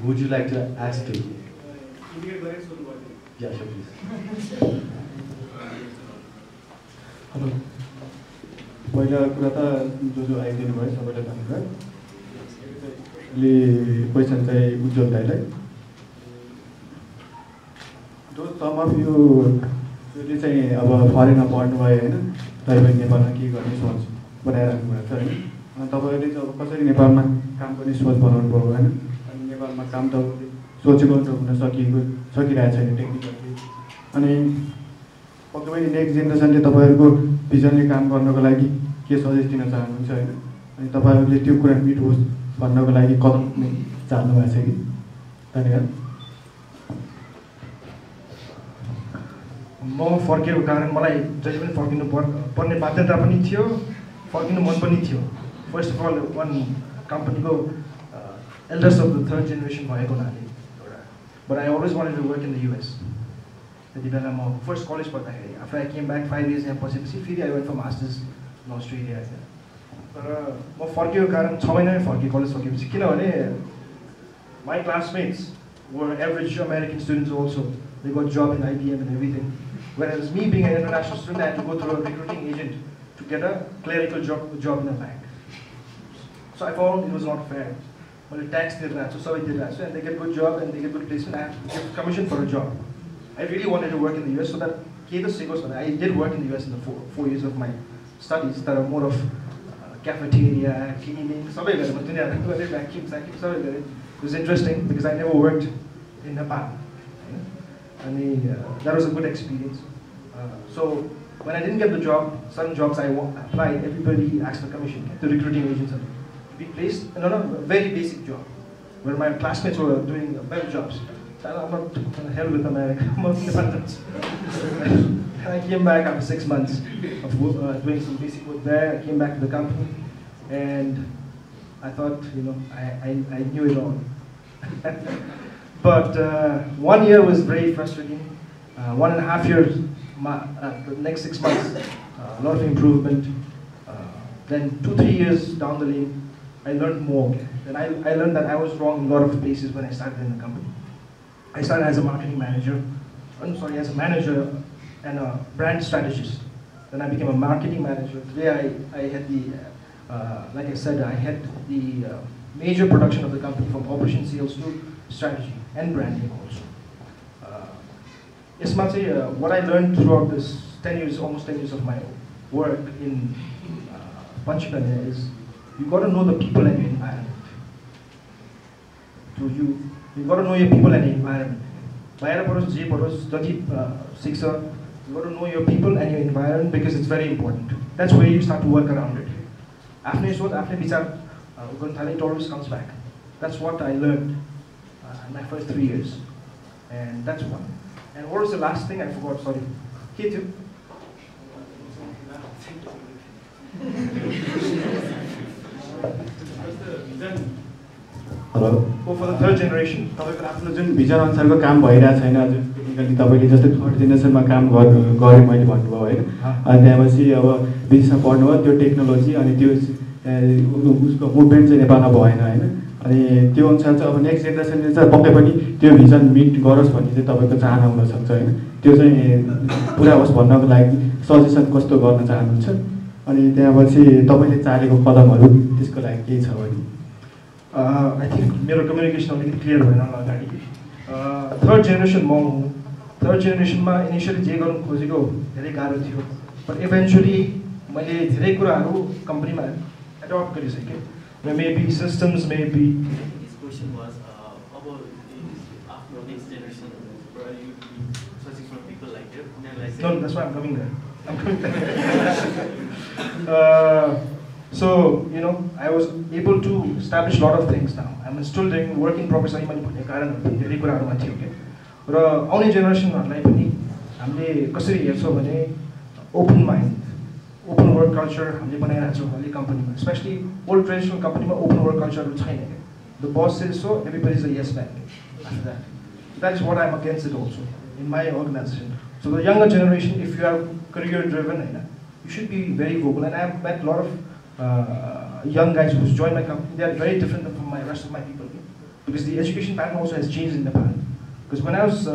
Would you like to ask to? Yeah, sure, please. Hello. पहिला कुरा त जो आइदिनु भयो सबैलाई धन्यवाद. Question चाहिँ उज्जवल दाइलाई. सम of you जसले चाहिँ अब फरेनमा पढ्नु भयो हैन, तपाईँ नेपालमा के गर्ने सोच बनाइराख्नु भएको छ हैन. तपाईहरुले चाहिँ अब कसरी नेपालमा काम गर्ने सोच बनाउनु पर्यो हैन. अनि नेपालमा काम त सोचेको त हुन सकिरहेको छैन टेक्निकली. अनि पक्कै पनि नेक्स्ट जेनेरेसनले तपाईहरुको भिजनले काम गर्नको लागि के सजेस्ट दिन चाहनुहुन्छ हैन. अनि तपाईहरुले त्यो कुरा मिट होस् भन्नको लागि कदम चाल्नु भएको छ कि? धन्यवाद. म फर्केको कारण मलाई जहिले पनि फर्किनु पर्ने बाध्यता पनि थियो, फर्किनु मन पनि थियो. फर्स्ट अफ अल वान कम्पनीको elders of the third generation भएको हुनाले एउटा. But I always wanted to work in the US. त्यति बेला म फर्स्ट कलेज पढ्दाखेरि after I came back 5 years यहाँ बसेपछि फेरि आई वेन्ट फर मास्टर्स इन अस्ट्रेलिया. तर म फर्केको कारण 6 महिनामै फर्केँ कलेज सकेपछि. किनभने my classmates were average American students also. They got job in IBM and everything. Whereas me being an international student, I had to go through a recruiting agent to get a clerical job in a bank. So I found it was not fair. Well, tax did that, so they did that. So and they get good job and they get good placement. I have to get commission for a job. I really wanted to work in the US, so that I did work in the US in the 4 years of my studies that are more of cafeteria, cleaning, vacuum. It was interesting because I never worked in Nepal. And that was a good experience. So when I didn't get the job, certain jobs I applied, everybody asked for commission. The recruiting agents to be placed in a very basic job, where my classmates were doing better jobs. So I'm not in the hell with America. I'm not independent. And I came back after 6 months of doing some basic work there. I came back to the company, and I thought, I knew it all. But 1 year was very frustrating. 1.5 years, the next 6 months, a lot of improvement. Then 2-3 years down the lane, I learned more. Then I learned that I was wrong in a lot of places when I started in the company. I started as a marketing manager, as a manager and a brand strategist. Then I became a marketing manager. Today I had like I said, I had the major production of the company, from operation sales to strategy and branding also. What I learned throughout this 10 years, almost 10 years of my work in Panchakanya is you got to know the people and your environment. So you got to know your people and your environment. You got to know your people and your environment because it's very important. That's where you start to work around it. After it always comes back. That's what I learned in my first 3 years. And that's one. And what was the last thing? I forgot, sorry. K2. Hello. Oh, for the third generation. तपाईँको आफ्नो जुन vision अनुसारको काम भइरहेको छैन technically तपाईँले जस्तै third जेनेरेसनमा काम गरेँ मैले भन्नुभयो होइन अनि त्यहाँपछि अब बिचमा पढ्नुभयो त्यो टेक्नोलोजी अनि त्यो उसको मुभमेन्ट चाहिँ नेपालमा भएन होइन अनि त्यो अनुसार चाहिँ अब नेक्स्ट जेनेरेसनले चाहिँ पक्कै पनि त्यो भिजन मिट गरोस् भन्ने चाहिँ तपाईँको चाहना हुनसक्छ होइन त्यो चाहिँ पुरा होस् भन्नको लागि सजेसन कस्तो गर्न चाहनुहुन्छ अनि त्यहाँपछि तपाईँले चालेको कदमहरू त्यसको लागि केही छ भने I think मेरो कम्युनिकेसन अलिकति क्लियर भएन होला अगाडि थर्ड जेनेरेसन म हुँ थर्ड जेनेरेसनमा इनिसियली जे गर्नु खोजेको धेरै गाह्रो थियो बट इभेन्चुली मैले धेरै कुराहरू कम्पनीमा एडप्ट गरिसकेँ र maybe systems maybe No, that's why I'm coming there. I'm coming there. So, you know, I was able to establish a lot of things now. I'm still doing work in progress. I'm very only generation open mind, open work culture, company, especially old traditional company, open work culture. The boss says so, everybody's a yes man. After that. That is what I'm against it also in my organization. So the younger generation, if you are career driven, you should be very vocal. And I've met a lot of young guys who's joined my company. They are very different from my rest of my people. Because the education pattern also has changed in Nepal. Because when I was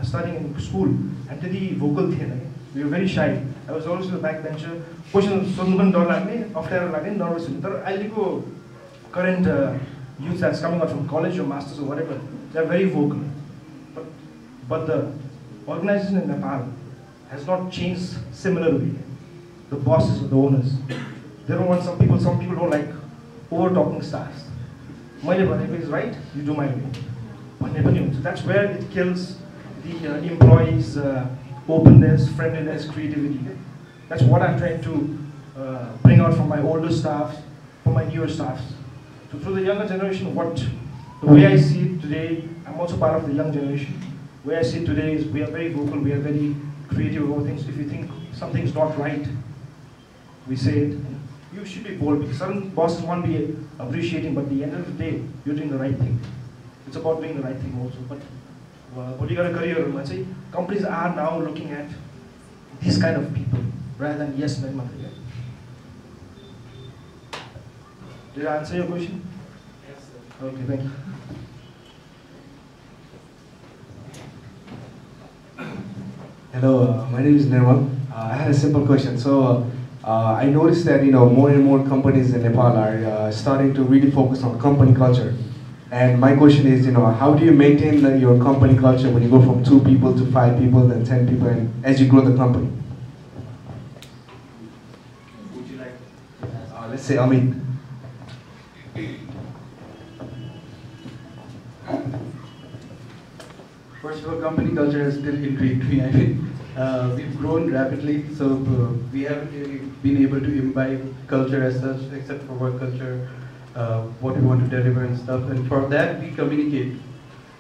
studying in school, I'm very vocal. We were very shy. I was always the backbencher. Question nervous. Current youth that's coming out from college or masters or whatever, they're very vocal. But the organization in Nepal has not changed similarly. The bosses or the owners, they don't want some people don't like over-talking staffs. My neighbor is right, you do my way. So that's where it kills the employees' openness, friendliness, creativity. That's what I'm trying to bring out from my older staff, from my newer staffs. So through the younger generation, the way I see it today, I'm also part of the young generation. The way I see it today is we are very vocal, we are very creative about things. If you think something's not right, we say it. You should be bold because certain bosses won't be appreciating, but at the end of the day, you're doing the right thing. It's about doing the right thing also. But companies are now looking at these kind of people rather than yes men. Did I answer your question? Yes, sir. Okay, thank you. Hello, my name is Nirmal. I had a simple question. So I noticed that more and more companies in Nepal are starting to really focus on company culture. And my question is, how do you maintain your company culture when you go from 2 people to 5 people, then 10 people, and as you grow the company? Would you like? Let's say Amit. First of all, company culture has still intrigued me. I mean, we've grown rapidly, so we haven't really been able to imbibe culture as such, except for work culture, what we want to deliver and stuff. And for that, we communicate.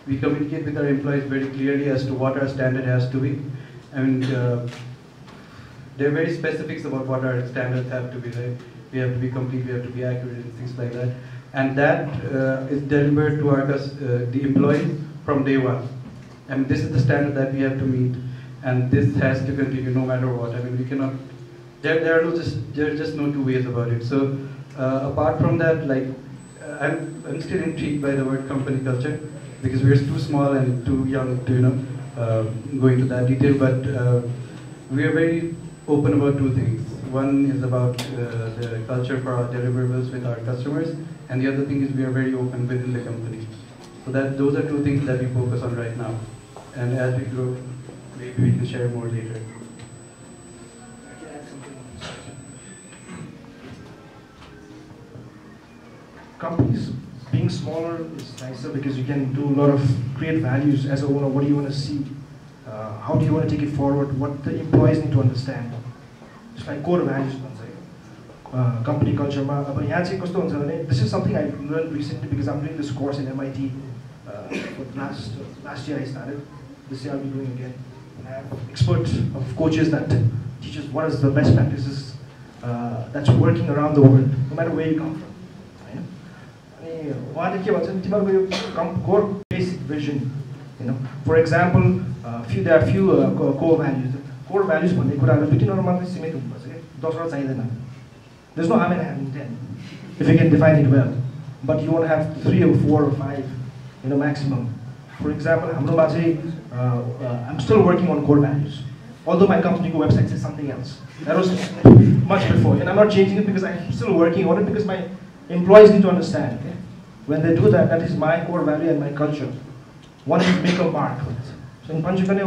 We communicate with our employees very clearly as to what our standard has to be. And there are very specifics about what our standards have to be. Right? We have to be complete, we have to be accurate, and things like that. And that is delivered to our the employees from day one. And this is the standard that we have to meet, and this has to continue no matter what. I mean, we cannot. There are just no 2 ways about it. So apart from that, I'm still intrigued by the word company culture because we're too small and too young to go into that detail. But we are very open about 2 things. One is about the culture for our deliverables with our customers, and the other thing is we are very open within the company. So those are 2 things that we focus on right now. And as we grow, maybe we can share more later. companies being smaller is nicer because you can do a lot of create values as a owner. What do you want to see? How do you want to take it forward? What the employees need to understand. It's like core values. Company culture. This is something I learned recently because I'm doing this course in MIT. Last year I started. This year I'll be doing again. And I have expert of coaches that teaches what is the best practices that's working around the world, no matter where you come from. Core basic vision. For example, there are few core values. Core values there's no harm in having 10 if you can define it well. But you want to have 3 or 4 or 5, maximum. For example, I'm still working on core values. Although my company website says something else. That was much before. And I'm not changing it because I'm still working on it because my employees need to understand. Okay? When they do that, that is my core value and my culture. One is make a mark. So in Panchakane,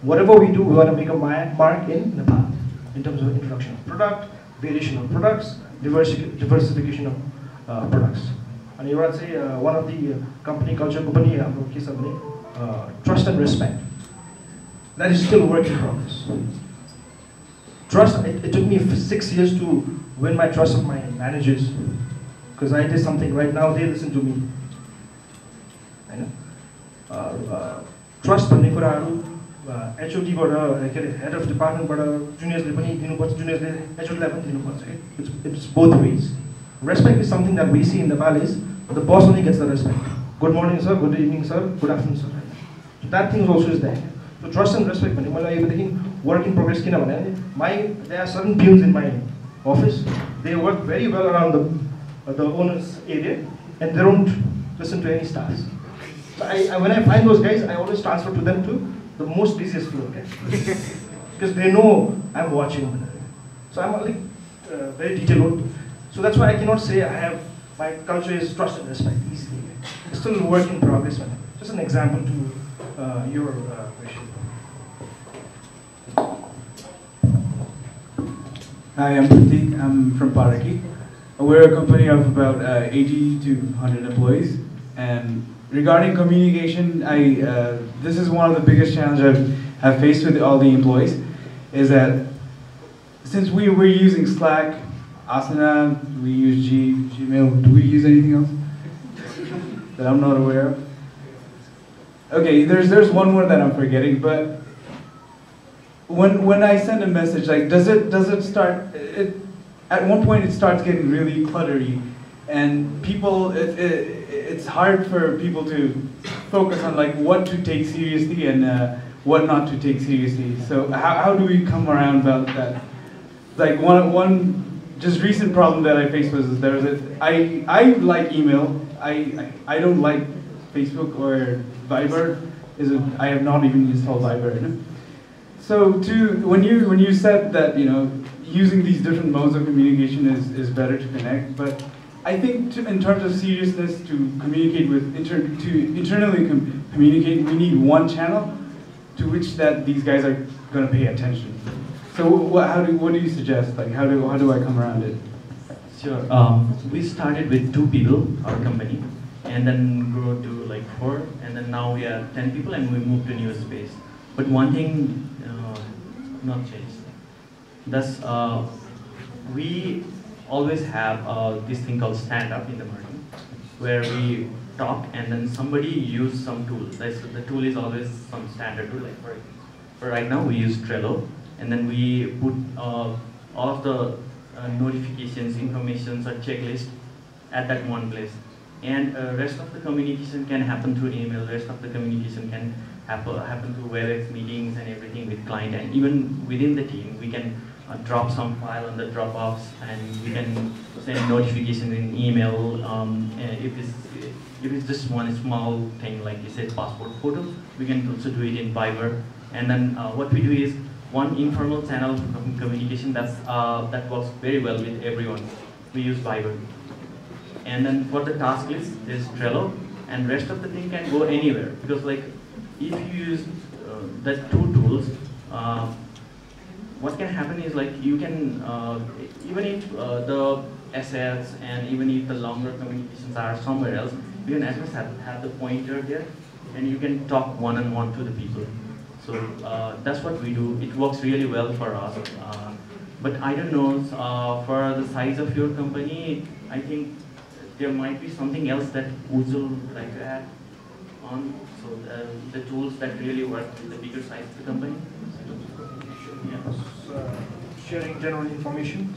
whatever we do, we want to make a mark in Nepal in terms of introduction of product, variation of products, diversification of products. And you would say one of the company culture, trust and respect. That is still a work in progress. Trust, it took me 6 years to win my trust of my managers because I did something right now, they listen to me. I know. Trust भन्ने कुराहरु HOD बाट head of department बाट juniors ले पनि दिनुपर्छ, juniors ले HOD लाई पनि दिनुपर्छ के. It's both ways. Respect is something that we see in Nepal is the boss only gets the respect. Good morning sir, good evening sir, good afternoon sir. So that thing also is there. So trust and respect भन्ने मलाई अहिलेदेखि work in progress किन भने there are certain peons in my office, they work very well around the owner's area and they don't listen to any stars. So when I find those guys, I always transfer to them to the most busiest floor, okay? Because they know I'm watching. So I'm like very detailed. So that's why I cannot say my culture is trust and respect easily. It's still a work in progress. Just an example to your question. Hi, I'm Pratik. I'm from Paraki. We're a company of about 80 to 100 employees. And regarding communication, this is one of the biggest challenges I've faced with all the employees, is that since we're using Slack, Asana, we use Gmail, do we use anything else that I'm not aware of? Okay, there's one more that I'm forgetting, but when I send a message, like does it start? At one point it starts getting really cluttery, and people it's hard for people to focus on like what to take seriously and what not to take seriously. So how do we come around about that? Like one just recent problem that I faced was I like email. I don't like Facebook or Viber. I have not even installed Viber. So when you said that using these different modes of communication is better to connect, but I think in terms of seriousness to communicate with internally communicate, we need one channel to which that these guys are going to pay attention. So what do you suggest? Like how do I come around it? Sure. We started with 2 people, our company, and then grew to like 4, and then now we are 10 people, and we moved to new space. But one thing not changed. Thus, we always have this thing called stand-up in the morning, where we talk and then somebody use some tool. The tool is always some standard tool. Like for right now, we use Trello, and then we put all of the notifications, informations, or checklist at that one place. And rest of the communication can happen through email. Rest of the communication can happen through WebEx meetings and everything with client. And even within the team, we can drop some file on the Dropbox, and we can send notification in email. If it's just one small thing, like you said, passport photo, we can also do it in Viber. And then what we do is one informal channel of communication that works very well with everyone. We use Viber. And then for the task list, there's Trello, and rest of the thing can go anywhere, because like if you use the 2 tools, what can happen is like you can even if the assets, and even if the longer communications are somewhere else, you can at least have the pointer there, and you can talk one-on-one to the people. So that's what we do. It works really well for us. But I don't know, for the size of your company, I think there might be something else that Ujjwal would like to add on. So the tools that really work with the bigger size of the company. Yeah. Sharing general information,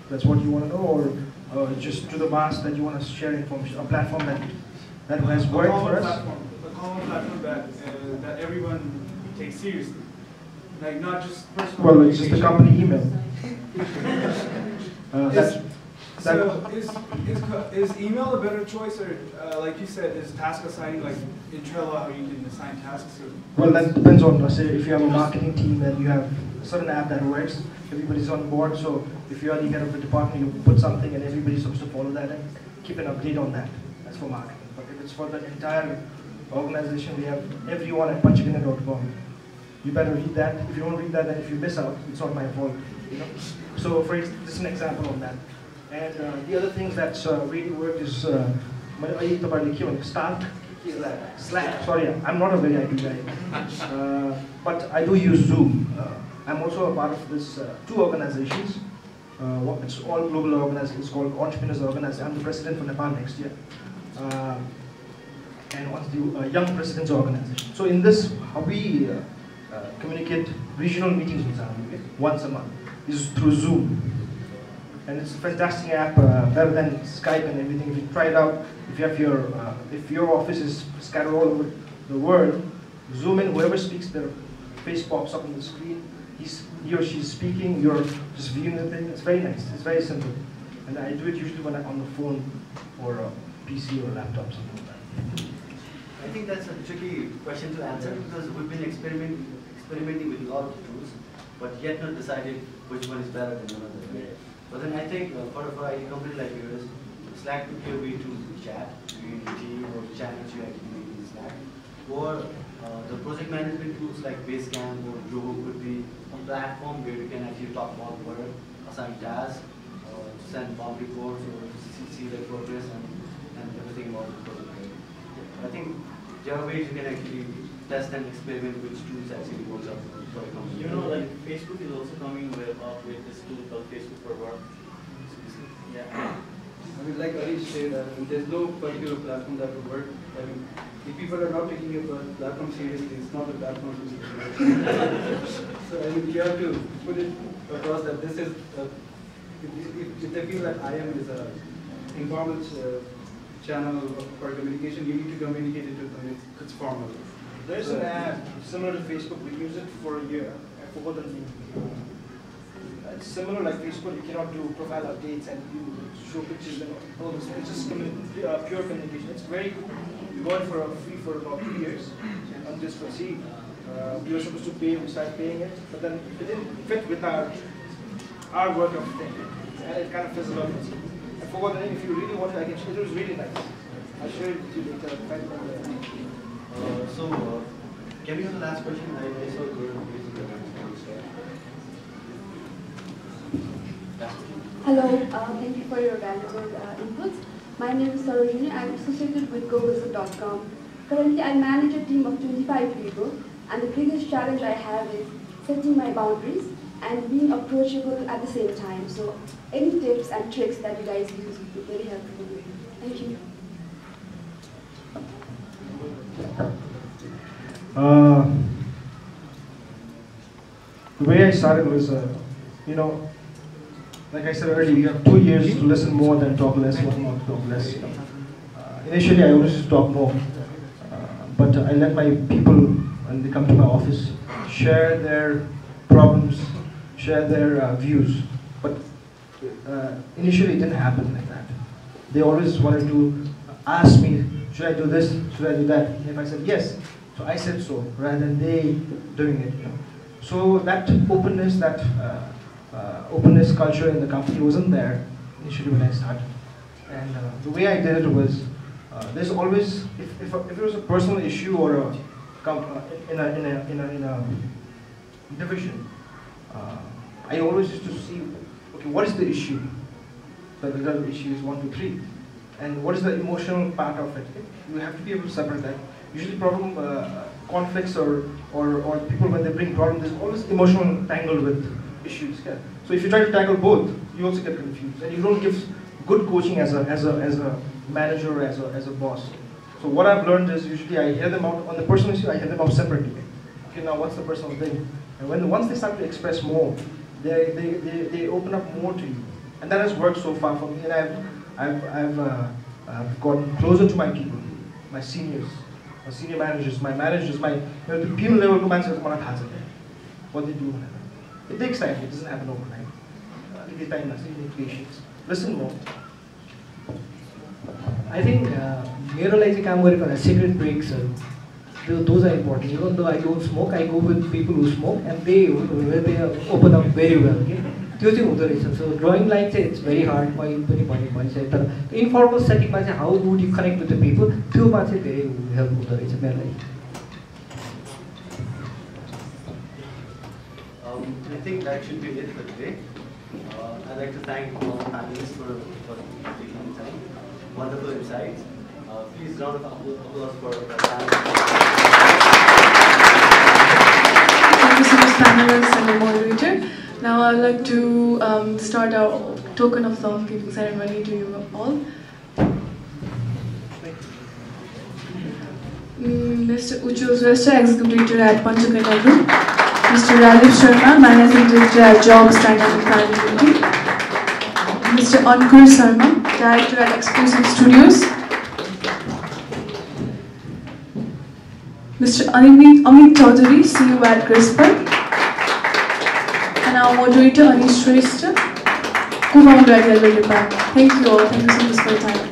that's what you want to know, or just to the mass that you want to share information, a platform that has worked for us? A common platform that everyone takes seriously. Like not just personal. Well, it's just the company email. Is email a better choice, or like you said, is task assigning, like in Trello how you can assign tasks? Well, that depends on, say, if you have a marketing team and you have a certain app that works, everybody's on board. So if you are the head of the department, you put something and everybody's supposed to follow that and keep an update on that. That's for marketing. But if it's for the entire organization, we have everyone at punchikana.com. You better read that. If you don't read that, then if you miss out, it's not my fault. You know? So for just an example on that. And the other things that really work is Slack. Sorry, I'm not a very IT guy. But I do use Zoom. I'm also a part of this two organizations. It's all global organizations. It's called Entrepreneurs Organization. I'm the president for Nepal next year. And what's the Young Presidents Organization. So in this, how we communicate regional meetings with Zambia once a month is through Zoom. And it's a fantastic app, better than Skype and everything. If you try it out, if your office is scattered all over the world, zoom in, whoever speaks, their face pops up on the screen. He or she is speaking, you're just viewing the thing. It's very nice, it's very simple. And I do it usually when I'm on the phone or a PC or a laptop, something like that. I think that's a tricky question to answer because we've been experimenting with a lot of tools, but yet not decided which one is better than another. But then I think for a company like yours, Slack could be a way to chat between the team or the channels you actually make in Slack. Or the project management tools like Basecamp or Grow could be a platform where you can actually talk about work, assign tasks, send bomb reports, or see the progress and everything about the project. I think there are ways you can actually test and experiment which tools actually works out for a company. You know, like Facebook is also coming up with this tool called Facebook for Work. Yeah. I mean, like Arish said, there's no particular platform that will work. I mean, if people are not taking your platform seriously, it's not a platform to use. So I mean, you have to put it across that this is, if they feel that IM is an informal channel for communication, you need to communicate it to them. It's formal. There's an app similar to Facebook. We use it for a year. I forgot the name. It's similar like Facebook. You cannot do profile updates and you show pictures and all this. It's just pure communication. It's very cool. We got it for free for about 2 years. And just for see, we were supposed to pay. We started paying it, but then it didn't fit with our work of thing, and it kind of fizzled out. I forgot the name. If you really want it, I can. It was really nice. I'll share it with you later. Can we have the last question? I saw good. Hello, thank you for your valuable inputs. My name is Sarojini. I'm associated with GoVisit.com. Currently, I manage a team of 25 people, and the biggest challenge I have is setting my boundaries and being approachable at the same time. So, any tips and tricks that you guys use would be very helpful. Thank you. The way I started was, like I said earlier, you have 2 years to listen more than talk less, one more to talk less. Initially, I always used to talk more, but I let my people, when they come to my office, share their problems, share their views. But initially, it didn't happen like that. They always wanted to ask me, should I do this, should I do that? And if I said yes, so I said so, rather than they doing it. So that openness, openness culture in the company wasn't there initially when I started. And the way I did it was, there's always, if it was a personal issue or in a division, I always used to see, okay, what is the issue? the real issue is 1, 2, 3, and what is the emotional part of it. You have to be able to separate that. Usually problem conflicts or people when they bring problems, there's always emotional tangled with issues. Yeah? So if you try to tackle both, you also get confused, and you don't give good coaching as a manager or as a boss. So what I've learned is usually I hear them out on the personal issue. I hear them out separately. Okay, now what's the personal thing? And once they start to express more, they open up more to you, and that has worked so far for me. And I've gotten closer to my people, my seniors, my senior managers, my people level managers. What they do. It takes time. It doesn't happen overnight. It takes time. You need patience. Listen more. I think cigarette breaks. Those are important. Even though I don't smoke, I go with people who smoke, and they open up very well. Okay? So drawing lines, it's very hard. Informal setting, how would you connect with the people? Help. I think that should be it for today. I'd like to thank all the panelists for taking the time. Wonderful insights. Please round of applause for the panelists. Thank you so much, panelists and the moderator. Now I'd like to start our token of love-giving ceremony to you all. Mr. Ujjwal Shrestha, Executive Director at Panchakanya Group. Mr. Rajiv Sharma, Managing Director at Jobs Dynamic Private Limited. Mr. Ankur Sharma, Director at Exclusive Studios. Mr. Amit Chaudhary, CEO at CRISPR. And our moderator, Anish Shrestha, co-founder at Hello Department. Thank you all. Thank you so much for your time.